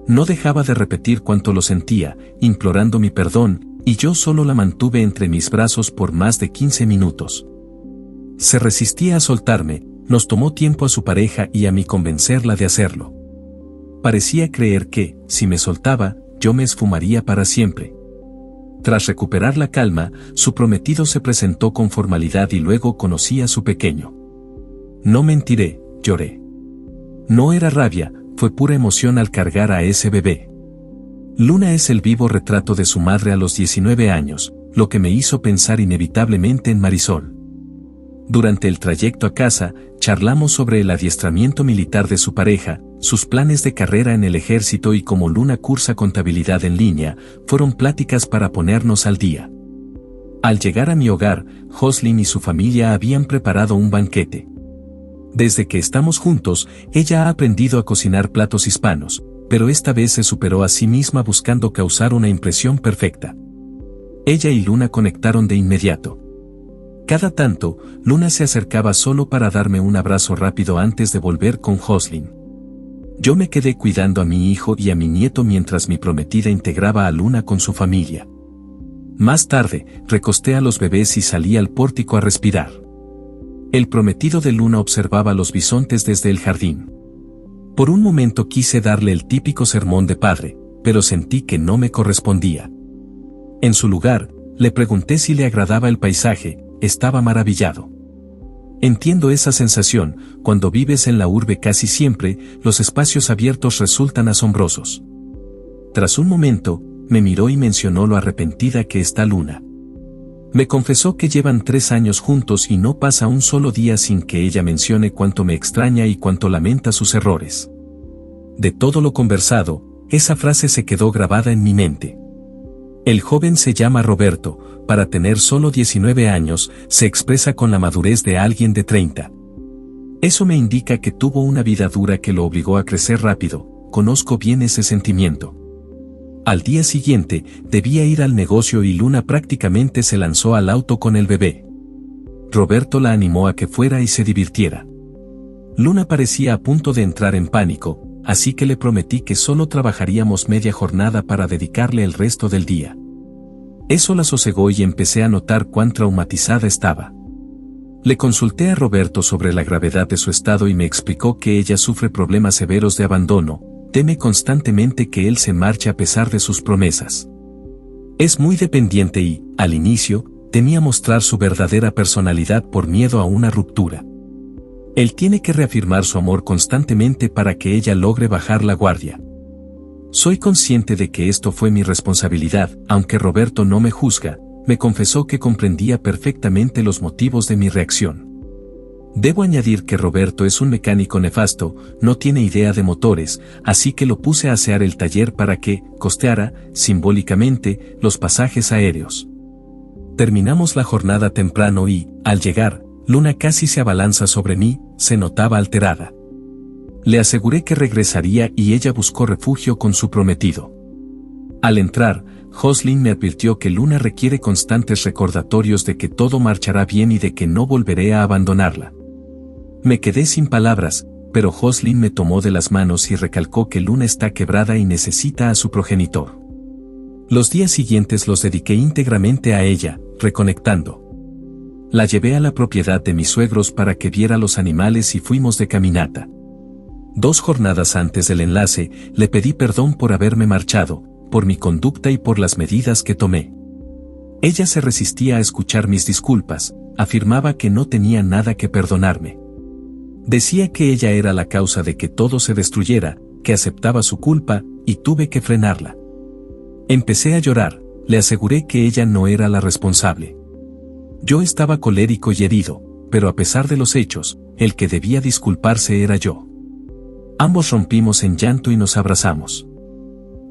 No dejaba de repetir cuánto lo sentía, implorando mi perdón, y yo solo la mantuve entre mis brazos por más de 15 minutos. Se resistía a soltarme, nos tomó tiempo a su pareja y a mí convencerla de hacerlo. Parecía creer que, si me soltaba, yo me esfumaría para siempre. Tras recuperar la calma, su prometido se presentó con formalidad y luego conocí a su pequeño. No mentiré, lloré. No era rabia, fue pura emoción al cargar a ese bebé. Luna es el vivo retrato de su madre a los 19 años, lo que me hizo pensar inevitablemente en Marisol. Durante el trayecto a casa, charlamos sobre el adiestramiento militar de su pareja, sus planes de carrera en el ejército y como Luna cursa contabilidad en línea, fueron pláticas para ponernos al día. Al llegar a mi hogar, Jocelyn y su familia habían preparado un banquete. Desde que estamos juntos, ella ha aprendido a cocinar platos hispanos, pero esta vez se superó a sí misma buscando causar una impresión perfecta. Ella y Luna conectaron de inmediato. Cada tanto, Luna se acercaba solo para darme un abrazo rápido antes de volver con Jocelyn. Yo me quedé cuidando a mi hijo y a mi nieto mientras mi prometida integraba a Luna con su familia. Más tarde, recosté a los bebés y salí al pórtico a respirar. El prometido de Luna observaba los bisontes desde el jardín. Por un momento quise darle el típico sermón de padre, pero sentí que no me correspondía. En su lugar, le pregunté si le agradaba el paisaje. Estaba maravillado. Entiendo esa sensación, cuando vives en la urbe casi siempre, los espacios abiertos resultan asombrosos. Tras un momento, me miró y mencionó lo arrepentida que está Luna. Me confesó que llevan 3 años juntos y no pasa un solo día sin que ella mencione cuánto me extraña y cuánto lamenta sus errores. De todo lo conversado, esa frase se quedó grabada en mi mente. El joven se llama Roberto, para tener solo 19 años, se expresa con la madurez de alguien de 30. Eso me indica que tuvo una vida dura que lo obligó a crecer rápido, conozco bien ese sentimiento. Al día siguiente, debía ir al negocio y Luna prácticamente se lanzó al auto con el bebé. Roberto la animó a que fuera y se divirtiera. Luna parecía a punto de entrar en pánico, así que le prometí que solo trabajaríamos media jornada para dedicarle el resto del día. Eso la sosegó y empecé a notar cuán traumatizada estaba. Le consulté a Roberto sobre la gravedad de su estado y me explicó que ella sufre problemas severos de abandono, teme constantemente que él se marche a pesar de sus promesas. Es muy dependiente y, al inicio, temía mostrar su verdadera personalidad por miedo a una ruptura. Él tiene que reafirmar su amor constantemente para que ella logre bajar la guardia. Soy consciente de que esto fue mi responsabilidad, aunque Roberto no me juzga, me confesó que comprendía perfectamente los motivos de mi reacción. Debo añadir que Roberto es un mecánico nefasto, no tiene idea de motores, así que lo puse a asear el taller para que costeara, simbólicamente, los pasajes aéreos. Terminamos la jornada temprano y, al llegar, Luna casi se abalanza sobre mí, se notaba alterada. Le aseguré que regresaría y ella buscó refugio con su prometido. Al entrar, Jocelyn me advirtió que Luna requiere constantes recordatorios de que todo marchará bien y de que no volveré a abandonarla. Me quedé sin palabras, pero Jocelyn me tomó de las manos y recalcó que Luna está quebrada y necesita a su progenitor. Los días siguientes los dediqué íntegramente a ella, reconectando. La llevé a la propiedad de mis suegros para que viera los animales y fuimos de caminata. 2 jornadas antes del enlace, le pedí perdón por haberme marchado, por mi conducta y por las medidas que tomé. Ella se resistía a escuchar mis disculpas, afirmaba que no tenía nada que perdonarme. Decía que ella era la causa de que todo se destruyera, que aceptaba su culpa, y tuve que frenarla. Empecé a llorar, le aseguré que ella no era la responsable. Yo estaba colérico y herido, pero a pesar de los hechos, el que debía disculparse era yo. Ambos rompimos en llanto y nos abrazamos.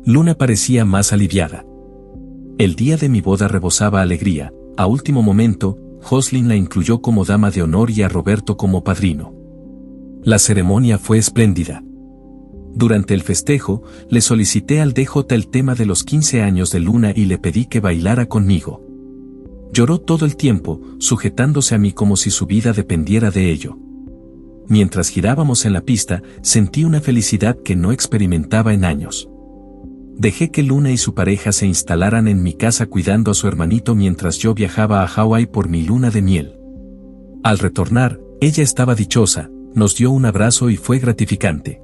Luna parecía más aliviada. El día de mi boda rebosaba alegría, a último momento, Jocelyn la incluyó como dama de honor y a Roberto como padrino. La ceremonia fue espléndida. Durante el festejo, le solicité al DJ el tema de los 15 años de Luna y le pedí que bailara conmigo. Lloró todo el tiempo, sujetándose a mí como si su vida dependiera de ello. Mientras girábamos en la pista, sentí una felicidad que no experimentaba en años. Dejé que Luna y su pareja se instalaran en mi casa cuidando a su hermanito mientras yo viajaba a Hawái por mi luna de miel. Al retornar, ella estaba dichosa, nos dio un abrazo y fue gratificante.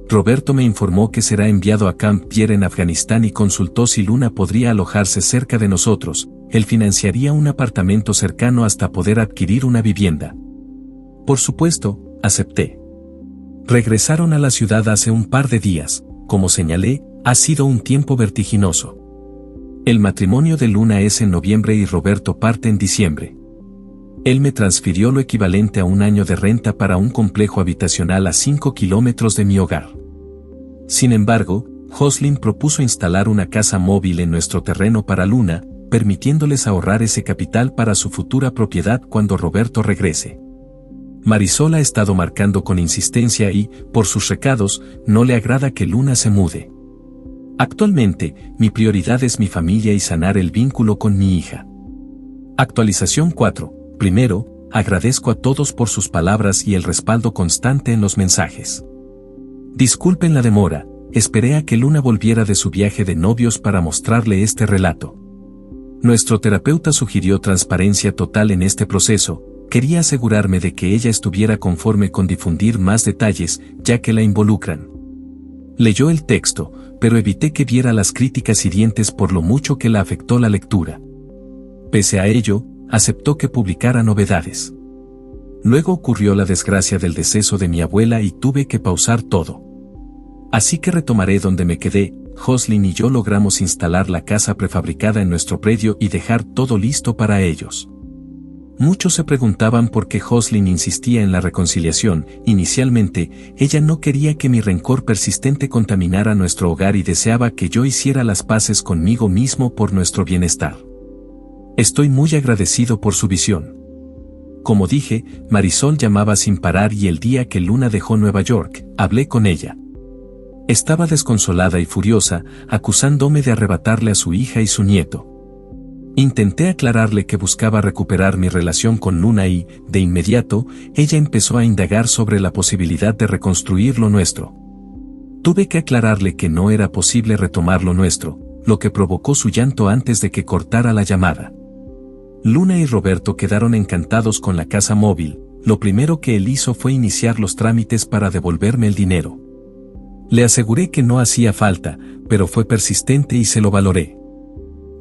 Roberto me informó que será enviado a Camp Pierre en Afganistán y consultó si Luna podría alojarse cerca de nosotros, él financiaría un apartamento cercano hasta poder adquirir una vivienda. Por supuesto, acepté. Regresaron a la ciudad hace un par de días, como señalé, ha sido un tiempo vertiginoso. El matrimonio de Luna es en noviembre y Roberto parte en diciembre. Él me transfirió lo equivalente a un año de renta para un complejo habitacional a 5 kilómetros de mi hogar. Sin embargo, Jocelyn propuso instalar una casa móvil en nuestro terreno para Luna, permitiéndoles ahorrar ese capital para su futura propiedad cuando Roberto regrese. Marisol ha estado marcando con insistencia y, por sus recados, no le agrada que Luna se mude. Actualmente, mi prioridad es mi familia y sanar el vínculo con mi hija. Actualización 4. Primero, agradezco a todos por sus palabras y el respaldo constante en los mensajes. Disculpen la demora, esperé a que Luna volviera de su viaje de novios para mostrarle este relato. Nuestro terapeuta sugirió transparencia total en este proceso, quería asegurarme de que ella estuviera conforme con difundir más detalles, ya que la involucran. Leyó el texto, pero evité que viera las críticas hirientes por lo mucho que la afectó la lectura. Pese a ello, aceptó que publicara novedades. Luego ocurrió la desgracia del deceso de mi abuela y tuve que pausar todo. Así que retomaré donde me quedé. Jocelyn y yo logramos instalar la casa prefabricada en nuestro predio y dejar todo listo para ellos. Muchos se preguntaban por qué Jocelyn insistía en la reconciliación. Inicialmente, ella no quería que mi rencor persistente contaminara nuestro hogar y deseaba que yo hiciera las paces conmigo mismo por nuestro bienestar. Estoy muy agradecido por su visión. Como dije, Marisol llamaba sin parar y el día que Luna dejó Nueva York, hablé con ella. Estaba desconsolada y furiosa, acusándome de arrebatarle a su hija y su nieto. Intenté aclararle que buscaba recuperar mi relación con Luna y, de inmediato, ella empezó a indagar sobre la posibilidad de reconstruir lo nuestro. Tuve que aclararle que no era posible retomar lo nuestro, lo que provocó su llanto antes de que cortara la llamada. Luna y Roberto quedaron encantados con la casa móvil. Lo primero que él hizo fue iniciar los trámites para devolverme el dinero. Le aseguré que no hacía falta, pero fue persistente y se lo valoré.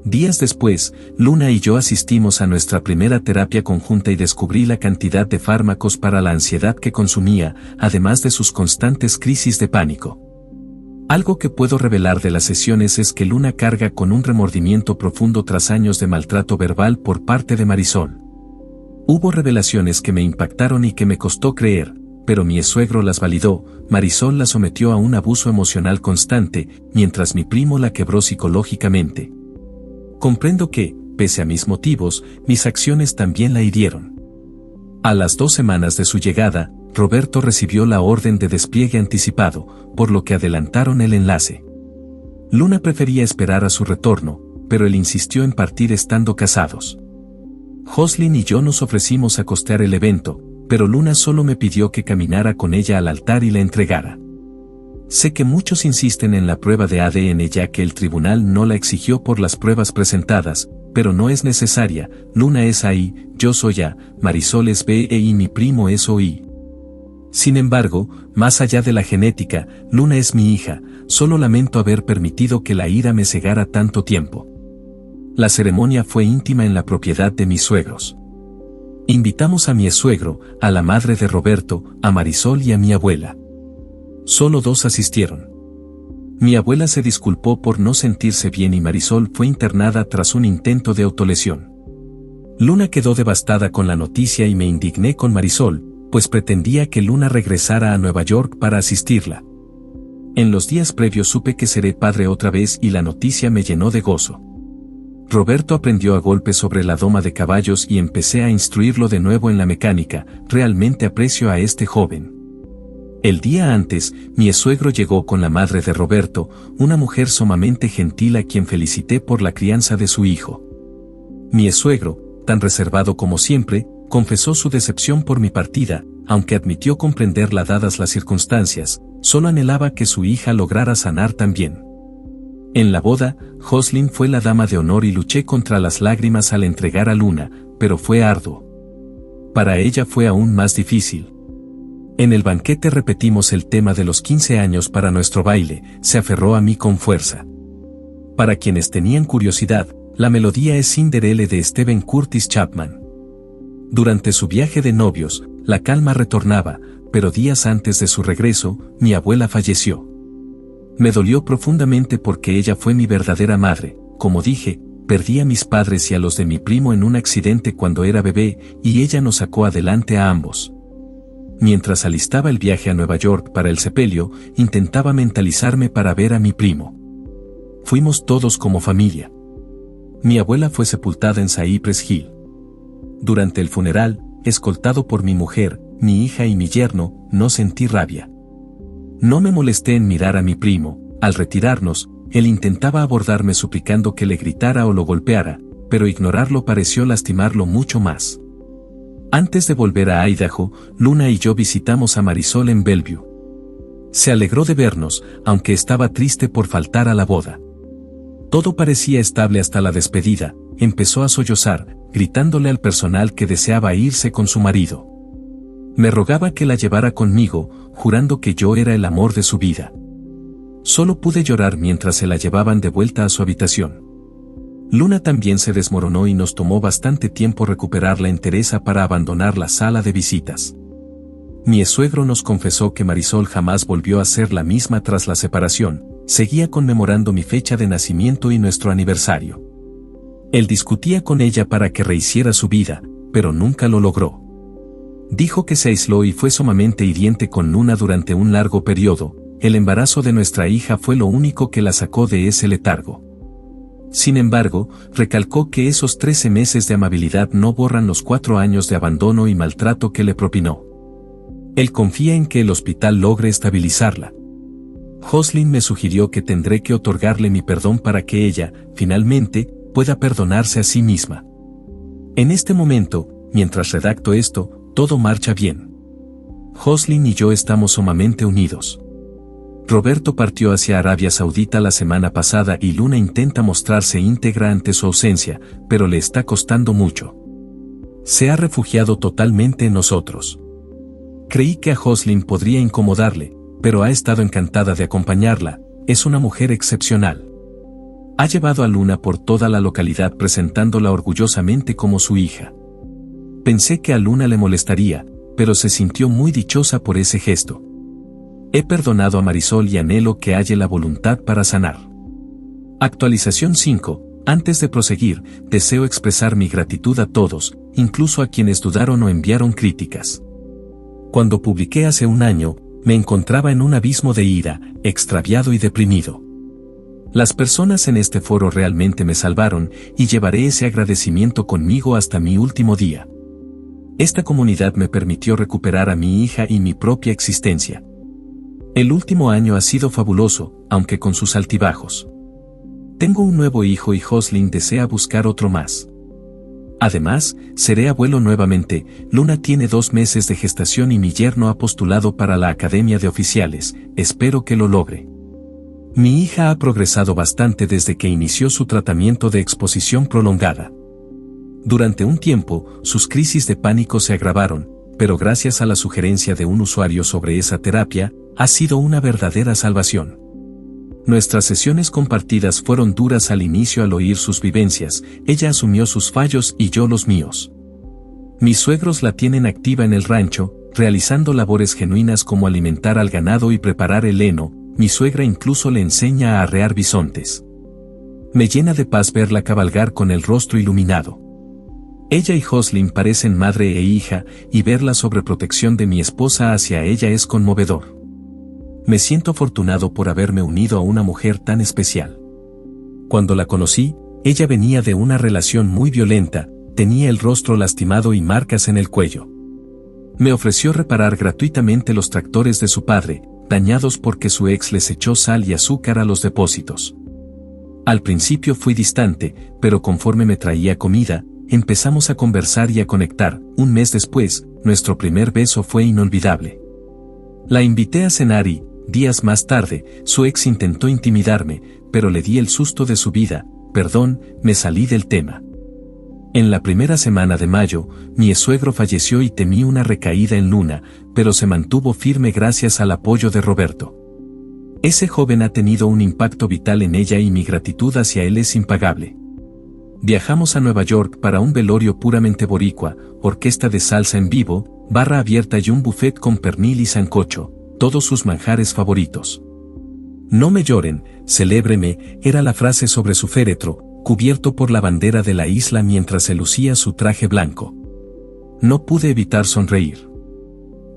Días después, Luna y yo asistimos a nuestra primera terapia conjunta y descubrí la cantidad de fármacos para la ansiedad que consumía, además de sus constantes crisis de pánico. Algo que puedo revelar de las sesiones es que Luna carga con un remordimiento profundo tras años de maltrato verbal por parte de Marisol. Hubo revelaciones que me impactaron y que me costó creer, pero mi suegro las validó. Marisol la sometió a un abuso emocional constante, mientras mi primo la quebró psicológicamente. Comprendo que, pese a mis motivos, mis acciones también la hirieron. A las 2 semanas de su llegada, Roberto recibió la orden de despliegue anticipado, por lo que adelantaron el enlace. Luna prefería esperar a su retorno, pero él insistió en partir estando casados. Jocelyn y yo nos ofrecimos a costear el evento, pero Luna solo me pidió que caminara con ella al altar y la entregara. Sé que muchos insisten en la prueba de ADN ya que el tribunal no la exigió por las pruebas presentadas, pero no es necesaria. Luna es A y yo soy A, Marisol es B y mi primo es O y. Sin embargo, más allá de la genética, Luna es mi hija. Solo lamento haber permitido que la ira me cegara tanto tiempo. La ceremonia fue íntima en la propiedad de mis suegros. Invitamos a mi suegro, a la madre de Roberto, a Marisol y a mi abuela. Solo 2 asistieron. Mi abuela se disculpó por no sentirse bien y Marisol fue internada tras un intento de autolesión. Luna quedó devastada con la noticia y me indigné con Marisol, pues pretendía que Luna regresara a Nueva York para asistirla. En los días previos supe que seré padre otra vez y la noticia me llenó de gozo. Roberto aprendió a golpes sobre la doma de caballos y empecé a instruirlo de nuevo en la mecánica. Realmente aprecio a este joven. El día antes, mi suegro llegó con la madre de Roberto, una mujer sumamente gentil a quien felicité por la crianza de su hijo. Mi suegro, tan reservado como siempre, confesó su decepción por mi partida, aunque admitió comprenderla dadas las circunstancias. Solo anhelaba que su hija lograra sanar también. En la boda, Jocelyn fue la dama de honor y luché contra las lágrimas al entregar a Luna, pero fue arduo. Para ella fue aún más difícil. En el banquete repetimos el tema de los 15 años para nuestro baile. Se aferró a mí con fuerza. Para quienes tenían curiosidad, la melodía es Cinderella de Stephen Curtis Chapman. Durante su viaje de novios, la calma retornaba, pero días antes de su regreso, mi abuela falleció. Me dolió profundamente porque ella fue mi verdadera madre. Como dije, perdí a mis padres y a los de mi primo en un accidente cuando era bebé, y ella nos sacó adelante a ambos. Mientras alistaba el viaje a Nueva York para el sepelio, intentaba mentalizarme para ver a mi primo. Fuimos todos como familia. Mi abuela fue sepultada en Cypress Hill. Durante el funeral, escoltado por mi mujer, mi hija y mi yerno, no sentí rabia. No me molesté en mirar a mi primo. Al retirarnos, él intentaba abordarme suplicando que le gritara o lo golpeara, pero ignorarlo pareció lastimarlo mucho más. Antes de volver a Idaho, Luna y yo visitamos a Marisol en Bellevue. Se alegró de vernos, aunque estaba triste por faltar a la boda. Todo parecía estable hasta la despedida. Empezó a sollozar, gritándole al personal que deseaba irse con su marido. Me rogaba que la llevara conmigo, jurando que yo era el amor de su vida. Solo pude llorar mientras se la llevaban de vuelta a su habitación. Luna también se desmoronó y nos tomó bastante tiempo recuperar la entereza para abandonar la sala de visitas. Mi suegro nos confesó que Marisol jamás volvió a ser la misma tras la separación. Seguía conmemorando mi fecha de nacimiento y nuestro aniversario. Él discutía con ella para que rehiciera su vida, pero nunca lo logró. Dijo que se aisló y fue sumamente hiriente con Luna durante un largo periodo. El embarazo de nuestra hija fue lo único que la sacó de ese letargo. Sin embargo, recalcó que esos 13 meses de amabilidad no borran los 4 años de abandono y maltrato que le propinó. Él confía en que el hospital logre estabilizarla. Jocelyn me sugirió que tendré que otorgarle mi perdón para que ella, finalmente, pueda perdonarse a sí misma. En este momento, mientras redacto esto, todo marcha bien. Jocelyn y yo estamos sumamente unidos. Roberto partió hacia Arabia Saudita la semana pasada y Luna intenta mostrarse íntegra ante su ausencia, pero le está costando mucho. Se ha refugiado totalmente en nosotros. Creí que a Jocelyn podría incomodarle, pero ha estado encantada de acompañarla. Es una mujer excepcional. Ha llevado a Luna por toda la localidad presentándola orgullosamente como su hija. Pensé que a Luna le molestaría, pero se sintió muy dichosa por ese gesto. He perdonado a Marisol y anhelo que haya la voluntad para sanar. Actualización 5. Antes de proseguir, deseo expresar mi gratitud a todos, incluso a quienes dudaron o enviaron críticas. Cuando publiqué hace un año, me encontraba en un abismo de ira, extraviado y deprimido. Las personas en este foro realmente me salvaron, y llevaré ese agradecimiento conmigo hasta mi último día. Esta comunidad me permitió recuperar a mi hija y mi propia existencia. El último año ha sido fabuloso, aunque con sus altibajos. Tengo un nuevo hijo y Jocelyn desea buscar otro más. Además, seré abuelo nuevamente. Luna tiene 2 meses de gestación y mi yerno ha postulado para la Academia de Oficiales. Espero que lo logre. Mi hija ha progresado bastante desde que inició su tratamiento de exposición prolongada. Durante un tiempo, sus crisis de pánico se agravaron, pero gracias a la sugerencia de un usuario sobre esa terapia, ha sido una verdadera salvación. Nuestras sesiones compartidas fueron duras al inicio al oír sus vivencias, ella asumió sus fallos y yo los míos. Mis suegros la tienen activa en el rancho, realizando labores genuinas como alimentar al ganado y preparar el heno. Mi suegra incluso le enseña a arrear bisontes. Me llena de paz verla cabalgar con el rostro iluminado. Ella y Jocelyn parecen madre e hija, y ver la sobreprotección de mi esposa hacia ella es conmovedor. Me siento afortunado por haberme unido a una mujer tan especial. Cuando la conocí, ella venía de una relación muy violenta, tenía el rostro lastimado y marcas en el cuello. Me ofreció reparar gratuitamente los tractores de su padre, dañados porque su ex les echó sal y azúcar a los depósitos. Al principio fui distante, pero conforme me traía comida, empezamos a conversar y a conectar. Un mes después, nuestro primer beso fue inolvidable. La invité a cenar y, días más tarde, su ex intentó intimidarme, pero le di el susto de su vida. Perdón, me salí del tema. En la primera semana de mayo, mi suegro falleció y temí una recaída en Luna, pero se mantuvo firme gracias al apoyo de Roberto. Ese joven ha tenido un impacto vital en ella y mi gratitud hacia él es impagable. Viajamos a Nueva York para un velorio puramente boricua, orquesta de salsa en vivo, barra abierta y un buffet con pernil y sancocho, todos sus manjares favoritos. No me lloren, celébreme, era la frase sobre su féretro, cubierto por la bandera de la isla mientras se lucía su traje blanco. No pude evitar sonreír.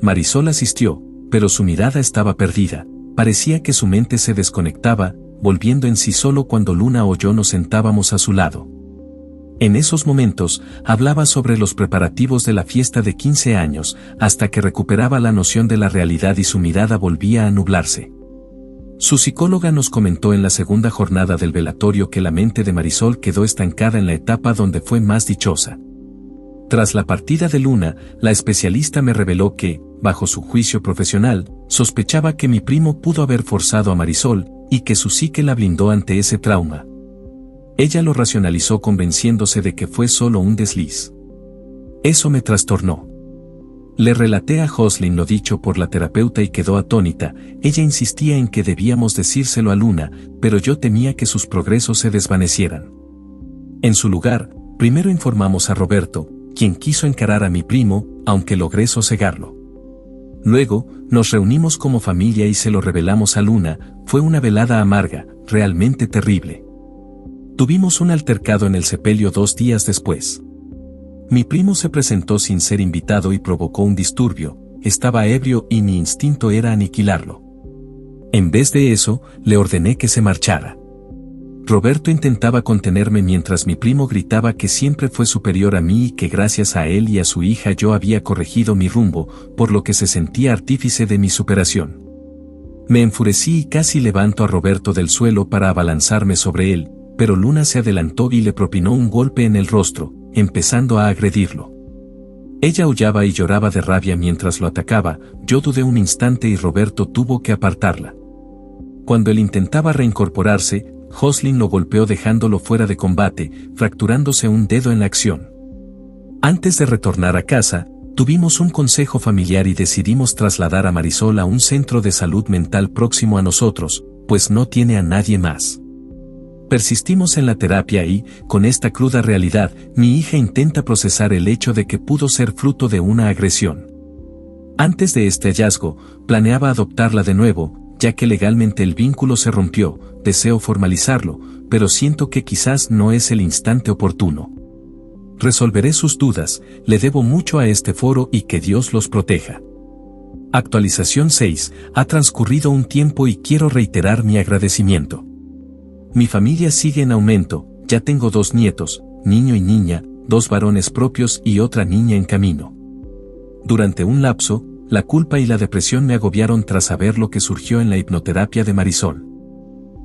Marisol asistió, pero su mirada estaba perdida, parecía que su mente se desconectaba, volviendo en sí solo cuando Luna o yo nos sentábamos a su lado. En esos momentos, hablaba sobre los preparativos de la fiesta de 15 años, hasta que recuperaba la noción de la realidad y su mirada volvía a nublarse. Su psicóloga nos comentó en la segunda jornada del velatorio que la mente de Marisol quedó estancada en la etapa donde fue más dichosa. Tras la partida de Luna, la especialista me reveló que, bajo su juicio profesional, sospechaba que mi primo pudo haber forzado a Marisol, y que su psique la blindó ante ese trauma. Ella lo racionalizó convenciéndose de que fue solo un desliz. Eso me trastornó. Le relaté a Jocelyn lo dicho por la terapeuta y quedó atónita. Ella insistía en que debíamos decírselo a Luna, pero yo temía que sus progresos se desvanecieran. En su lugar, primero informamos a Roberto, quien quiso encarar a mi primo, aunque logré sosegarlo. Luego, nos reunimos como familia y se lo revelamos a Luna. Fue una velada amarga, realmente terrible. Tuvimos un altercado en el sepelio 2 días después. Mi primo se presentó sin ser invitado y provocó un disturbio. Estaba ebrio y mi instinto era aniquilarlo. En vez de eso, le ordené que se marchara. Roberto intentaba contenerme mientras mi primo gritaba que siempre fue superior a mí y que gracias a él y a su hija yo había corregido mi rumbo, por lo que se sentía artífice de mi superación. Me enfurecí y casi levanto a Roberto del suelo para abalanzarme sobre él, pero Luna se adelantó y le propinó un golpe en el rostro, empezando a agredirlo. Ella aullaba y lloraba de rabia mientras lo atacaba. Yo dudé un instante y Roberto tuvo que apartarla. Cuando él intentaba reincorporarse, Jocelyn lo golpeó dejándolo fuera de combate, fracturándose un dedo en la acción. Antes de retornar a casa, tuvimos un consejo familiar y decidimos trasladar a Marisol a un centro de salud mental próximo a nosotros, pues no tiene a nadie más. Persistimos en la terapia y, con esta cruda realidad, mi hija intenta procesar el hecho de que pudo ser fruto de una agresión. Antes de este hallazgo, planeaba adoptarla de nuevo, ya que legalmente el vínculo se rompió. Deseo formalizarlo, pero siento que quizás no es el instante oportuno. Resolveré sus dudas, le debo mucho a este foro y que Dios los proteja. Actualización 6. Ha transcurrido un tiempo y quiero reiterar mi agradecimiento. Mi familia sigue en aumento, ya tengo 2 nietos, niño y niña, 2 varones propios y otra niña en camino. Durante un lapso, la culpa y la depresión me agobiaron tras saber lo que surgió en la hipnoterapia de Marisol.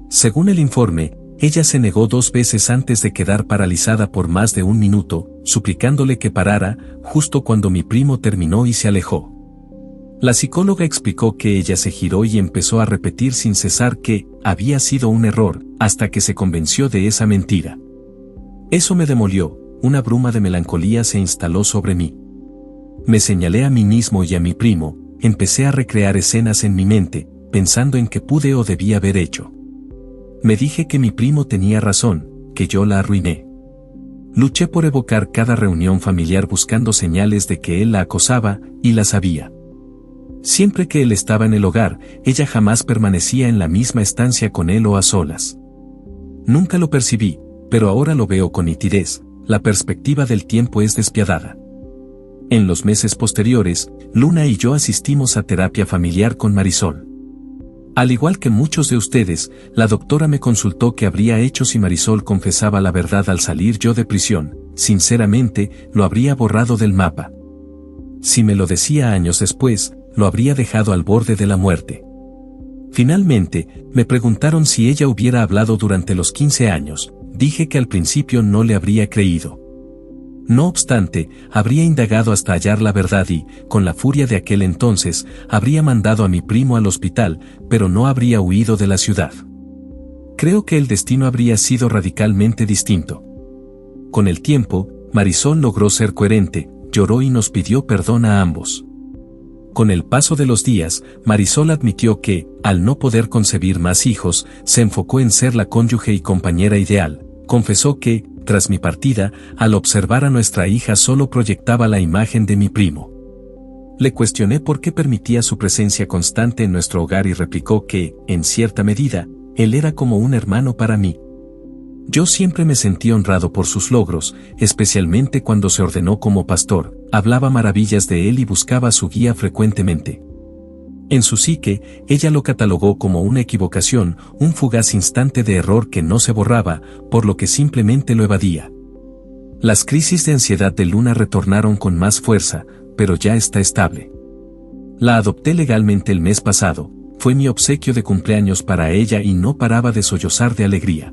Según el informe, ella se negó 2 veces antes de quedar paralizada por más de 1 minuto, suplicándole que parara, justo cuando mi primo terminó y se alejó. La psicóloga explicó que ella se giró y empezó a repetir sin cesar que había sido un error, hasta que se convenció de esa mentira. Eso me demolió, una bruma de melancolía se instaló sobre mí. Me señalé a mí mismo y a mi primo, empecé a recrear escenas en mi mente, pensando en qué pude o debía haber hecho. Me dije que mi primo tenía razón, que yo la arruiné. Luché por evocar cada reunión familiar buscando señales de que él la acosaba, y las había. Siempre que él estaba en el hogar, ella jamás permanecía en la misma estancia con él o a solas. Nunca lo percibí, pero ahora lo veo con nitidez, la perspectiva del tiempo es despiadada. En los meses posteriores, Luna y yo asistimos a terapia familiar con Marisol. Al igual que muchos de ustedes, la doctora me consultó qué habría hecho si Marisol confesaba la verdad al salir yo de prisión. Sinceramente, lo habría borrado del mapa. Si me lo decía años después, lo habría dejado al borde de la muerte. Finalmente, me preguntaron si ella hubiera hablado durante los 15 años, dije que al principio no le habría creído. No obstante, habría indagado hasta hallar la verdad y, con la furia de aquel entonces, habría mandado a mi primo al hospital, pero no habría huido de la ciudad. Creo que el destino habría sido radicalmente distinto. Con el tiempo, Marisol logró ser coherente, lloró y nos pidió perdón a ambos. Con el paso de los días, Marisol admitió que, al no poder concebir más hijos, se enfocó en ser la cónyuge y compañera ideal. Confesó que, tras mi partida, al observar a nuestra hija solo proyectaba la imagen de mi primo. Le cuestioné por qué permitía su presencia constante en nuestro hogar y replicó que, en cierta medida, él era como un hermano para mí. Yo siempre me sentí honrado por sus logros, especialmente cuando se ordenó como pastor, hablaba maravillas de él y buscaba su guía frecuentemente. En su psique, ella lo catalogó como una equivocación, un fugaz instante de error que no se borraba, por lo que simplemente lo evadía. Las crisis de ansiedad de Luna retornaron con más fuerza, pero ya está estable. La adopté legalmente el mes pasado, fue mi obsequio de cumpleaños para ella y no paraba de sollozar de alegría.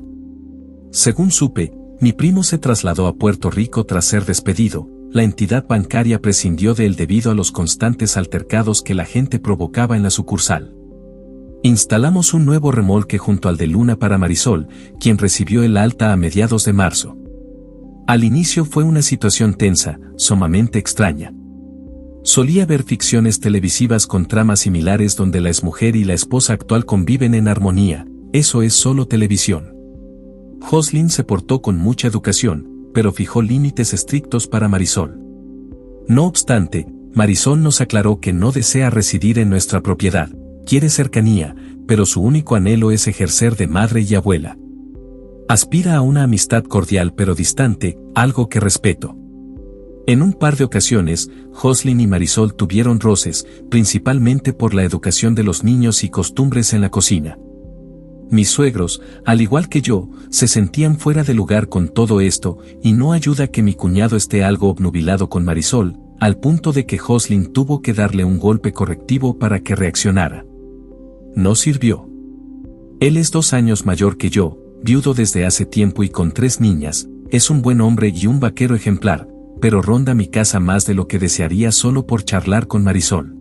Según supe, mi primo se trasladó a Puerto Rico tras ser despedido. La entidad bancaria prescindió de él debido a los constantes altercados que la gente provocaba en la sucursal. Instalamos un nuevo remolque junto al de Luna para Marisol, quien recibió el alta a mediados de marzo. Al inicio fue una situación tensa, sumamente extraña. Solía ver ficciones televisivas con tramas similares donde la exmujer y la esposa actual conviven en armonía, eso es solo televisión. Jocelyn se portó con mucha educación, pero fijó límites estrictos para Marisol. No obstante, Marisol nos aclaró que no desea residir en nuestra propiedad, quiere cercanía, pero su único anhelo es ejercer de madre y abuela. Aspira a una amistad cordial pero distante, algo que respeto. En un par de ocasiones, Jocelyn y Marisol tuvieron roces, principalmente por la educación de los niños y costumbres en la cocina. Mis suegros, al igual que yo, se sentían fuera de lugar con todo esto, y no ayuda que mi cuñado esté algo obnubilado con Marisol, al punto de que Jocelyn tuvo que darle un golpe correctivo para que reaccionara. No sirvió. Él es 2 años mayor que yo, viudo desde hace tiempo y con 3 niñas, es un buen hombre y un vaquero ejemplar, pero ronda mi casa más de lo que desearía solo por charlar con Marisol.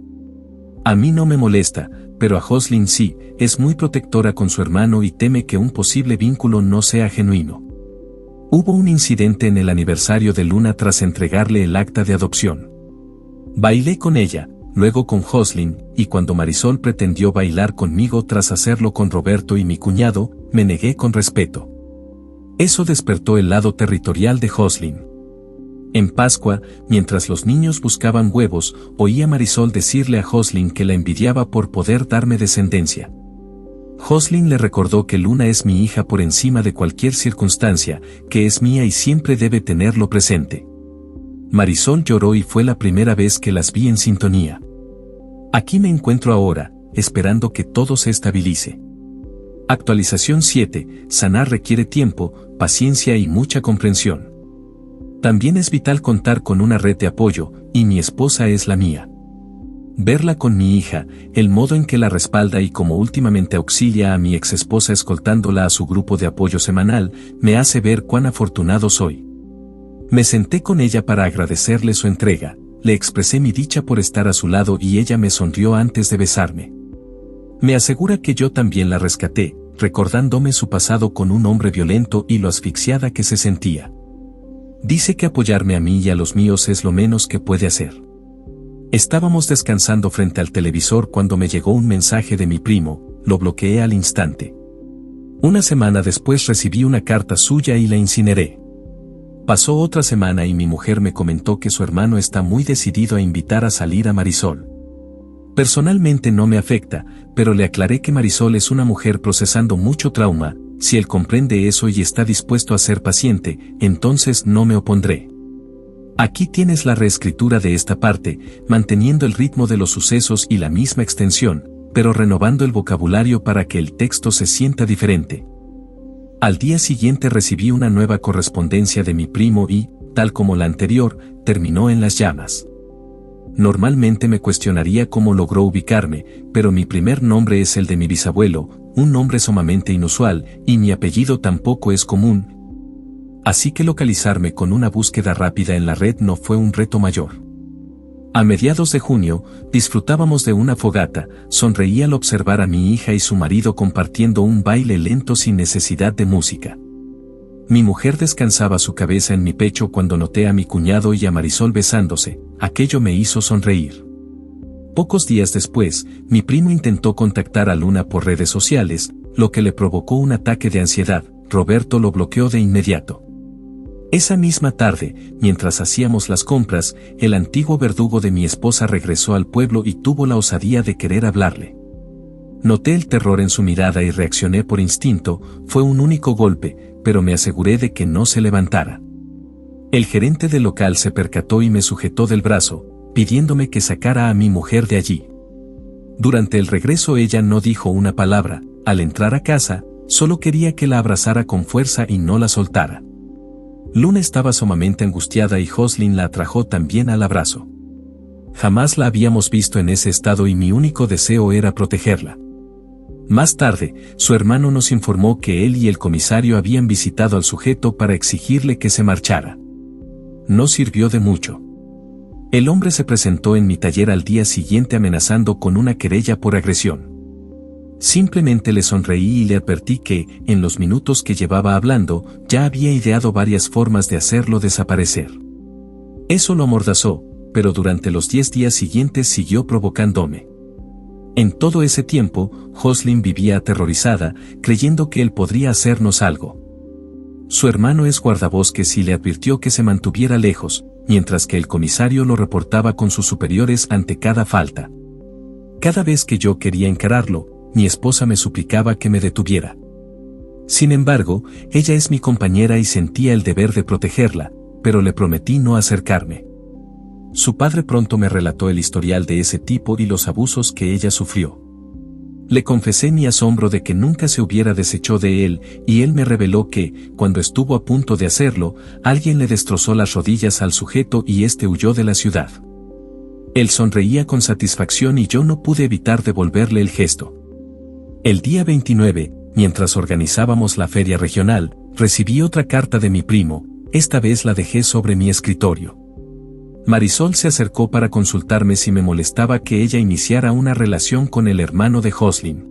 A mí no me molesta, pero a Jocelyn sí, es muy protectora con su hermano y teme que un posible vínculo no sea genuino. Hubo un incidente en el aniversario de Luna tras entregarle el acta de adopción. Bailé con ella, luego con Jocelyn, y cuando Marisol pretendió bailar conmigo tras hacerlo con Roberto y mi cuñado, me negué con respeto. Eso despertó el lado territorial de Jocelyn. En Pascua, mientras los niños buscaban huevos, oí a Marisol decirle a Jocelyn que la envidiaba por poder darme descendencia. Jocelyn le recordó que Luna es mi hija por encima de cualquier circunstancia, que es mía y siempre debe tenerlo presente. Marisol lloró y fue la primera vez que las vi en sintonía. Aquí me encuentro ahora, esperando que todo se estabilice. Actualización 7. Sanar requiere tiempo, paciencia y mucha comprensión. También es vital contar con una red de apoyo, y mi esposa es la mía. Verla con mi hija, el modo en que la respalda y como últimamente auxilia a mi exesposa escoltándola a su grupo de apoyo semanal, me hace ver cuán afortunado soy. Me senté con ella para agradecerle su entrega, le expresé mi dicha por estar a su lado y ella me sonrió antes de besarme. Me asegura que yo también la rescaté, recordándome su pasado con un hombre violento y lo asfixiada que se sentía. Dice que apoyarme a mí y a los míos es lo menos que puede hacer. Estábamos descansando frente al televisor cuando me llegó un mensaje de mi primo, lo bloqueé al instante. Una semana después recibí una carta suya y la incineré. Pasó otra semana y mi mujer me comentó que su hermano está muy decidido a invitar a salir a Marisol. Personalmente no me afecta, pero le aclaré que Marisol es una mujer procesando mucho trauma. Si él comprende eso y está dispuesto a ser paciente, entonces no me opondré. Aquí tienes la reescritura de esta parte, manteniendo el ritmo de los sucesos y la misma extensión, pero renovando el vocabulario para que el texto se sienta diferente. Al día siguiente recibí una nueva correspondencia de mi primo y, tal como la anterior, terminó en las llamas. Normalmente me cuestionaría cómo logró ubicarme, pero mi primer nombre es el de mi bisabuelo, un nombre sumamente inusual, y mi apellido tampoco es común. Así que localizarme con una búsqueda rápida en la red no fue un reto mayor. A mediados de junio, disfrutábamos de una fogata, sonreí al observar a mi hija y su marido compartiendo un baile lento sin necesidad de música. Mi mujer descansaba su cabeza en mi pecho cuando noté a mi cuñado y a Marisol besándose, aquello me hizo sonreír. Pocos días después, mi primo intentó contactar a Luna por redes sociales, lo que le provocó un ataque de ansiedad. Roberto lo bloqueó de inmediato. Esa misma tarde, mientras hacíamos las compras, el antiguo verdugo de mi esposa regresó al pueblo y tuvo la osadía de querer hablarle. Noté el terror en su mirada y reaccioné por instinto, fue un único golpe, pero me aseguré de que no se levantara. El gerente del local se percató y me sujetó del brazo, pidiéndome que sacara a mi mujer de allí. Durante el regreso ella no dijo una palabra, al entrar a casa, solo quería que la abrazara con fuerza y no la soltara. Luna estaba sumamente angustiada y Jocelyn la atrajo también al abrazo. Jamás la habíamos visto en ese estado y mi único deseo era protegerla. Más tarde, su hermano nos informó que él y el comisario habían visitado al sujeto para exigirle que se marchara. No sirvió de mucho. El hombre se presentó en mi taller al día siguiente amenazando con una querella por agresión. Simplemente le sonreí y le advertí que, en los minutos que llevaba hablando, ya había ideado varias formas de hacerlo desaparecer. Eso lo amordazó, pero durante los 10 días siguientes siguió provocándome. En todo ese tiempo, Jocelyn vivía aterrorizada, creyendo que él podría hacernos algo. Su hermano es guardabosques y le advirtió que se mantuviera lejos, mientras que el comisario lo reportaba con sus superiores ante cada falta. Cada vez que yo quería encararlo, mi esposa me suplicaba que me detuviera. Sin embargo, ella es mi compañera y sentía el deber de protegerla, pero le prometí no acercarme. Su padre pronto me relató el historial de ese tipo y los abusos que ella sufrió. Le confesé mi asombro de que nunca se hubiera deshecho de él, y él me reveló que, cuando estuvo a punto de hacerlo, alguien le destrozó las rodillas al sujeto y éste huyó de la ciudad. Él sonreía con satisfacción y yo no pude evitar devolverle el gesto. El día 29, mientras organizábamos la feria regional, recibí otra carta de mi primo, esta vez la dejé sobre mi escritorio. Marisol se acercó para consultarme si me molestaba que ella iniciara una relación con el hermano de Jocelyn.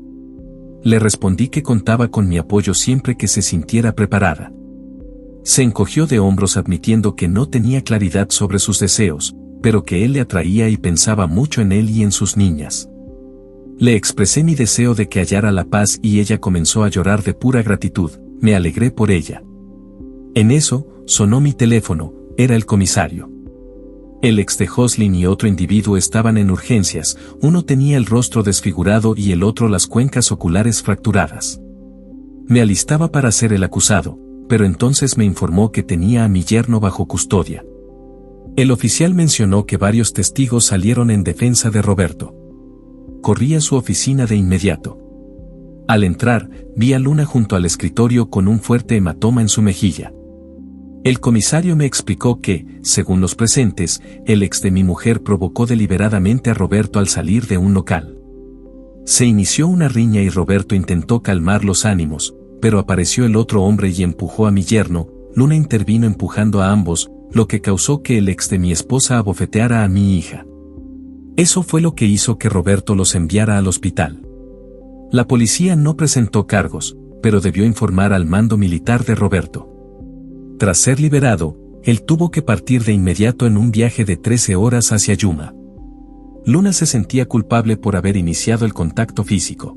Le respondí que contaba con mi apoyo siempre que se sintiera preparada. Se encogió de hombros admitiendo que no tenía claridad sobre sus deseos, pero que él le atraía y pensaba mucho en él y en sus niñas. Le expresé mi deseo de que hallara la paz y ella comenzó a llorar de pura gratitud. Me alegré por ella. En eso, sonó mi teléfono, era el comisario. El ex de Jocelyn y otro individuo estaban en urgencias, uno tenía el rostro desfigurado y el otro las cuencas oculares fracturadas. Me alistaba para ser el acusado, pero entonces me informó que tenía a mi yerno bajo custodia. El oficial mencionó que varios testigos salieron en defensa de Roberto. Corrí a su oficina de inmediato. Al entrar, vi a Luna junto al escritorio con un fuerte hematoma en su mejilla. El comisario me explicó que, según los presentes, el ex de mi mujer provocó deliberadamente a Roberto al salir de un local. Se inició una riña y Roberto intentó calmar los ánimos, pero apareció el otro hombre y empujó a mi yerno. Luna intervino empujando a ambos, lo que causó que el ex de mi esposa abofeteara a mi hija. Eso fue lo que hizo que Roberto los enviara al hospital. La policía no presentó cargos, pero debió informar al mando militar de Roberto. Tras ser liberado, él tuvo que partir de inmediato en un viaje de 13 horas hacia Yuma. Luna se sentía culpable por haber iniciado el contacto físico.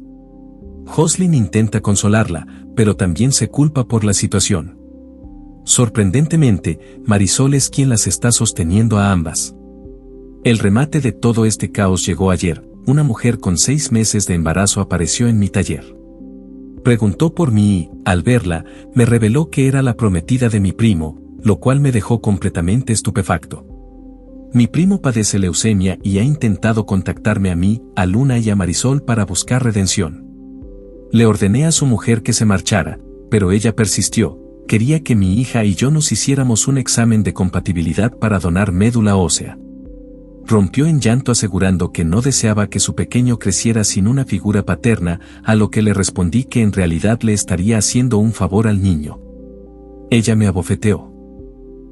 Jocelyn intenta consolarla, pero también se culpa por la situación. Sorprendentemente, Marisol es quien las está sosteniendo a ambas. El remate de todo este caos llegó ayer. Una mujer con 6 meses de embarazo apareció en mi taller. Preguntó por mí y, al verla, me reveló que era la prometida de mi primo, lo cual me dejó completamente estupefacto. Mi primo padece leucemia y ha intentado contactarme a mí, a Luna y a Marisol para buscar redención. Le ordené a su mujer que se marchara, pero ella persistió, quería que mi hija y yo nos hiciéramos un examen de compatibilidad para donar médula ósea. Rompió en llanto asegurando que no deseaba que su pequeño creciera sin una figura paterna, a lo que le respondí que en realidad le estaría haciendo un favor al niño. Ella me abofeteó.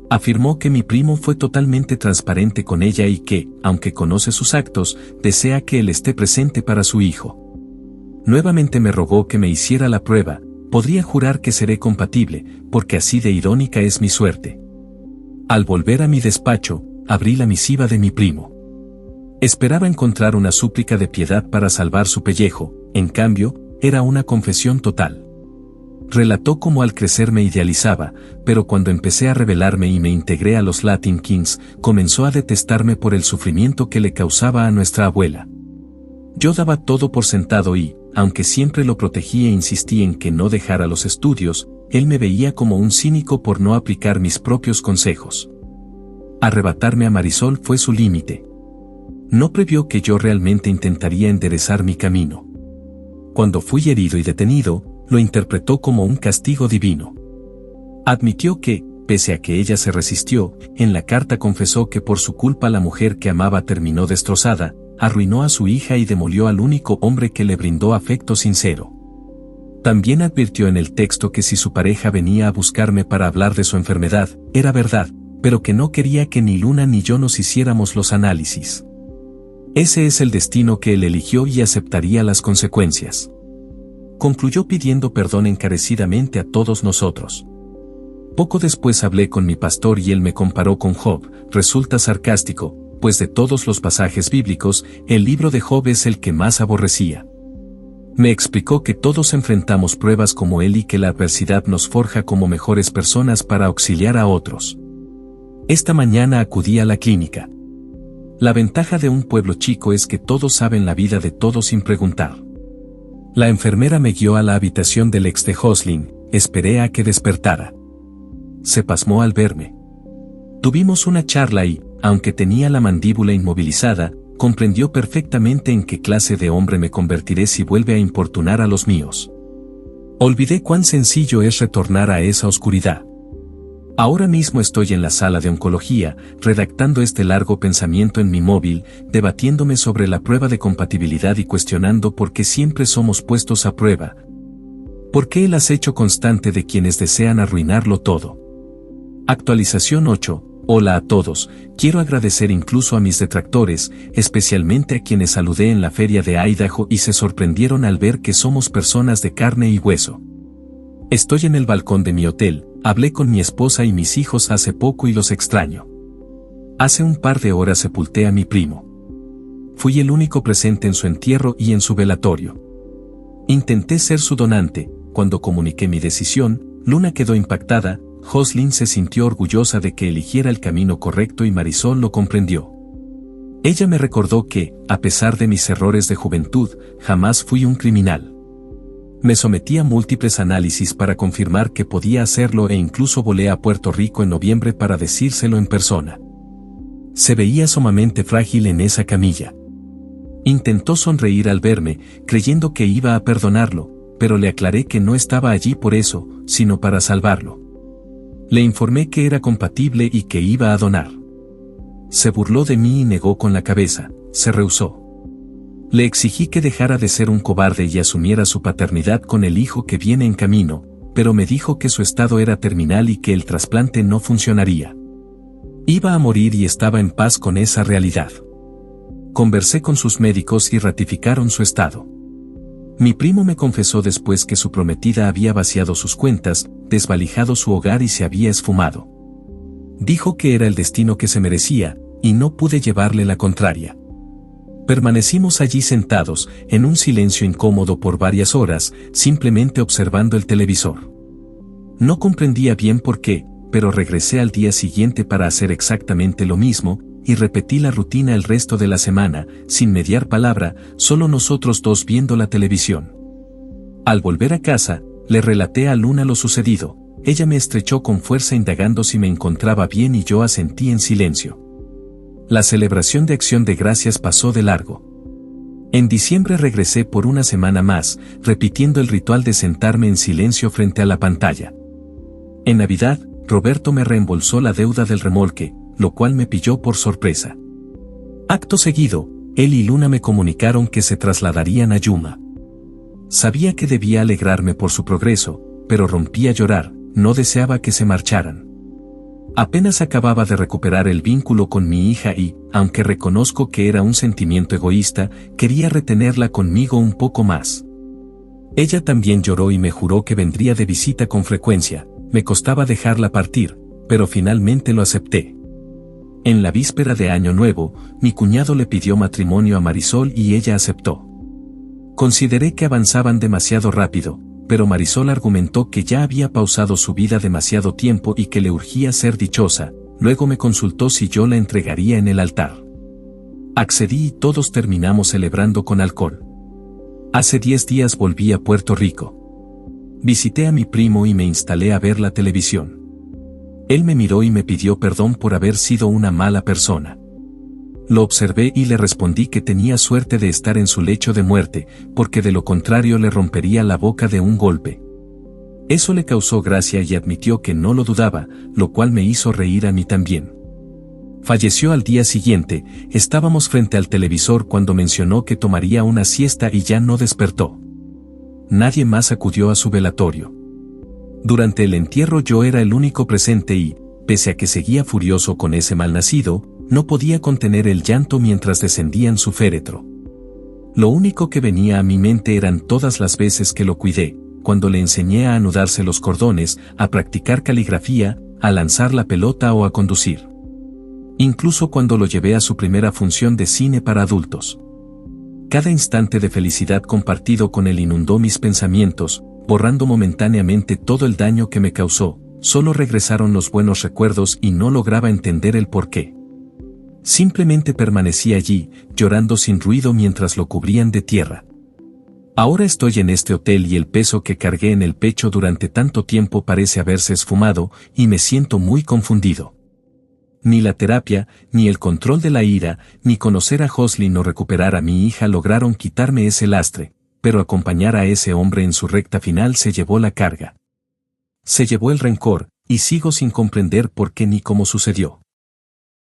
Afirmó que mi primo fue totalmente transparente con ella y que, aunque conoce sus actos, desea que él esté presente para su hijo. Nuevamente me rogó que me hiciera la prueba, podría jurar que seré compatible, porque así de irónica es mi suerte. Al volver a mi despacho, abrí la misiva de mi primo. Esperaba encontrar una súplica de piedad para salvar su pellejo, en cambio, era una confesión total. Relató cómo al crecer me idealizaba, pero cuando empecé a rebelarme y me integré a los Latin Kings, comenzó a detestarme por el sufrimiento que le causaba a nuestra abuela. Yo daba todo por sentado y, aunque siempre lo protegí e insistí en que no dejara los estudios, él me veía como un cínico por no aplicar mis propios consejos. Arrebatarme a Marisol fue su límite. No previó que yo realmente intentaría enderezar mi camino. Cuando fui herido y detenido, lo interpretó como un castigo divino. Admitió que, pese a que ella se resistió, en la carta confesó que por su culpa la mujer que amaba terminó destrozada, arruinó a su hija y demolió al único hombre que le brindó afecto sincero. También advirtió en el texto que si su pareja venía a buscarme para hablar de su enfermedad, era verdad, pero que no quería que ni Luna ni yo nos hiciéramos los análisis. Ese es el destino que él eligió y aceptaría las consecuencias. Concluyó pidiendo perdón encarecidamente a todos nosotros. Poco después hablé con mi pastor y él me comparó con Job. Resulta sarcástico, pues de todos los pasajes bíblicos, el libro de Job es el que más aborrecía. Me explicó que todos enfrentamos pruebas como él y que la adversidad nos forja como mejores personas para auxiliar a otros. Esta mañana acudí a la clínica. La ventaja de un pueblo chico es que todos saben la vida de todos sin preguntar. La enfermera me guió a la habitación del ex de Jocelyn, esperé a que despertara. Se pasmó al verme. Tuvimos una charla y, aunque tenía la mandíbula inmovilizada, comprendió perfectamente en qué clase de hombre me convertiré si vuelve a importunar a los míos. Olvidé cuán sencillo es retornar a esa oscuridad. Ahora mismo estoy en la sala de oncología, redactando este largo pensamiento en mi móvil, debatiéndome sobre la prueba de compatibilidad y cuestionando por qué siempre somos puestos a prueba. ¿Por qué el acecho constante de quienes desean arruinarlo todo? Actualización 8. Hola a todos, quiero agradecer incluso a mis detractores, especialmente a quienes saludé en la feria de Idaho y se sorprendieron al ver que somos personas de carne y hueso. Estoy en el balcón de mi hotel, hablé con mi esposa y mis hijos hace poco y los extraño. Hace un par de horas sepulté a mi primo. Fui el único presente en su entierro y en su velatorio. Intenté ser su donante, cuando comuniqué mi decisión, Luna quedó impactada, Jocelyn se sintió orgullosa de que eligiera el camino correcto y Marisol lo comprendió. Ella me recordó que, a pesar de mis errores de juventud, jamás fui un criminal. Me sometí a múltiples análisis para confirmar que podía hacerlo e incluso volé a Puerto Rico en noviembre para decírselo en persona. Se veía sumamente frágil en esa camilla. Intentó sonreír al verme, creyendo que iba a perdonarlo, pero le aclaré que no estaba allí por eso, sino para salvarlo. Le informé que era compatible y que iba a donar. Se burló de mí y negó con la cabeza, se rehusó. Le exigí que dejara de ser un cobarde y asumiera su paternidad con el hijo que viene en camino, pero me dijo que su estado era terminal y que el trasplante no funcionaría. Iba a morir y estaba en paz con esa realidad. Conversé con sus médicos y ratificaron su estado. Mi primo me confesó después que su prometida había vaciado sus cuentas, desvalijado su hogar y se había esfumado. Dijo que era el destino que se merecía, y no pude llevarle la contraria. Permanecimos allí sentados, en un silencio incómodo por varias horas, simplemente observando el televisor. No comprendía bien por qué, pero regresé al día siguiente para hacer exactamente lo mismo, y repetí la rutina el resto de la semana, sin mediar palabra, solo nosotros dos viendo la televisión. Al volver a casa, le relaté a Luna lo sucedido. Ella me estrechó con fuerza indagando si me encontraba bien y yo asentí en silencio. La celebración de Acción de Gracias pasó de largo. En diciembre regresé por una semana más, repitiendo el ritual de sentarme en silencio frente a la pantalla. En Navidad, Roberto me reembolsó la deuda del remolque, lo cual me pilló por sorpresa. Acto seguido, él y Luna me comunicaron que se trasladarían a Yuma. Sabía que debía alegrarme por su progreso, pero rompí a llorar, no deseaba que se marcharan. Apenas acababa de recuperar el vínculo con mi hija y, aunque reconozco que era un sentimiento egoísta, quería retenerla conmigo un poco más. Ella también lloró y me juró que vendría de visita con frecuencia, me costaba dejarla partir, pero finalmente lo acepté. En la víspera de Año Nuevo, mi cuñado le pidió matrimonio a Marisol y ella aceptó. Consideré que avanzaban demasiado rápido, pero Marisol argumentó que ya había pausado su vida demasiado tiempo y que le urgía ser dichosa, luego me consultó si yo la entregaría en el altar. Accedí y todos terminamos celebrando con alcohol. Hace 10 días volví a Puerto Rico. Visité a mi primo y me instalé a ver la televisión. Él me miró y me pidió perdón por haber sido una mala persona. Lo observé y le respondí que tenía suerte de estar en su lecho de muerte, porque de lo contrario le rompería la boca de un golpe. Eso le causó gracia y admitió que no lo dudaba, lo cual me hizo reír a mí también. Falleció al día siguiente, estábamos frente al televisor cuando mencionó que tomaría una siesta y ya no despertó. Nadie más acudió a su velatorio. Durante el entierro yo era el único presente y, pese a que seguía furioso con ese malnacido, no podía contener el llanto mientras descendían su féretro. Lo único que venía a mi mente eran todas las veces que lo cuidé, cuando le enseñé a anudarse los cordones, a practicar caligrafía, a lanzar la pelota o a conducir. Incluso cuando lo llevé a su primera función de cine para adultos. Cada instante de felicidad compartido con él inundó mis pensamientos, borrando momentáneamente todo el daño que me causó. Solo regresaron los buenos recuerdos y no lograba entender el porqué. Simplemente permanecí allí, llorando sin ruido mientras lo cubrían de tierra. Ahora estoy en este hotel y el peso que cargué en el pecho durante tanto tiempo parece haberse esfumado, y me siento muy confundido. Ni la terapia, ni el control de la ira, ni conocer a Jocelyn o recuperar a mi hija lograron quitarme ese lastre, pero acompañar a ese hombre en su recta final se llevó la carga. Se llevó el rencor, y sigo sin comprender por qué ni cómo sucedió.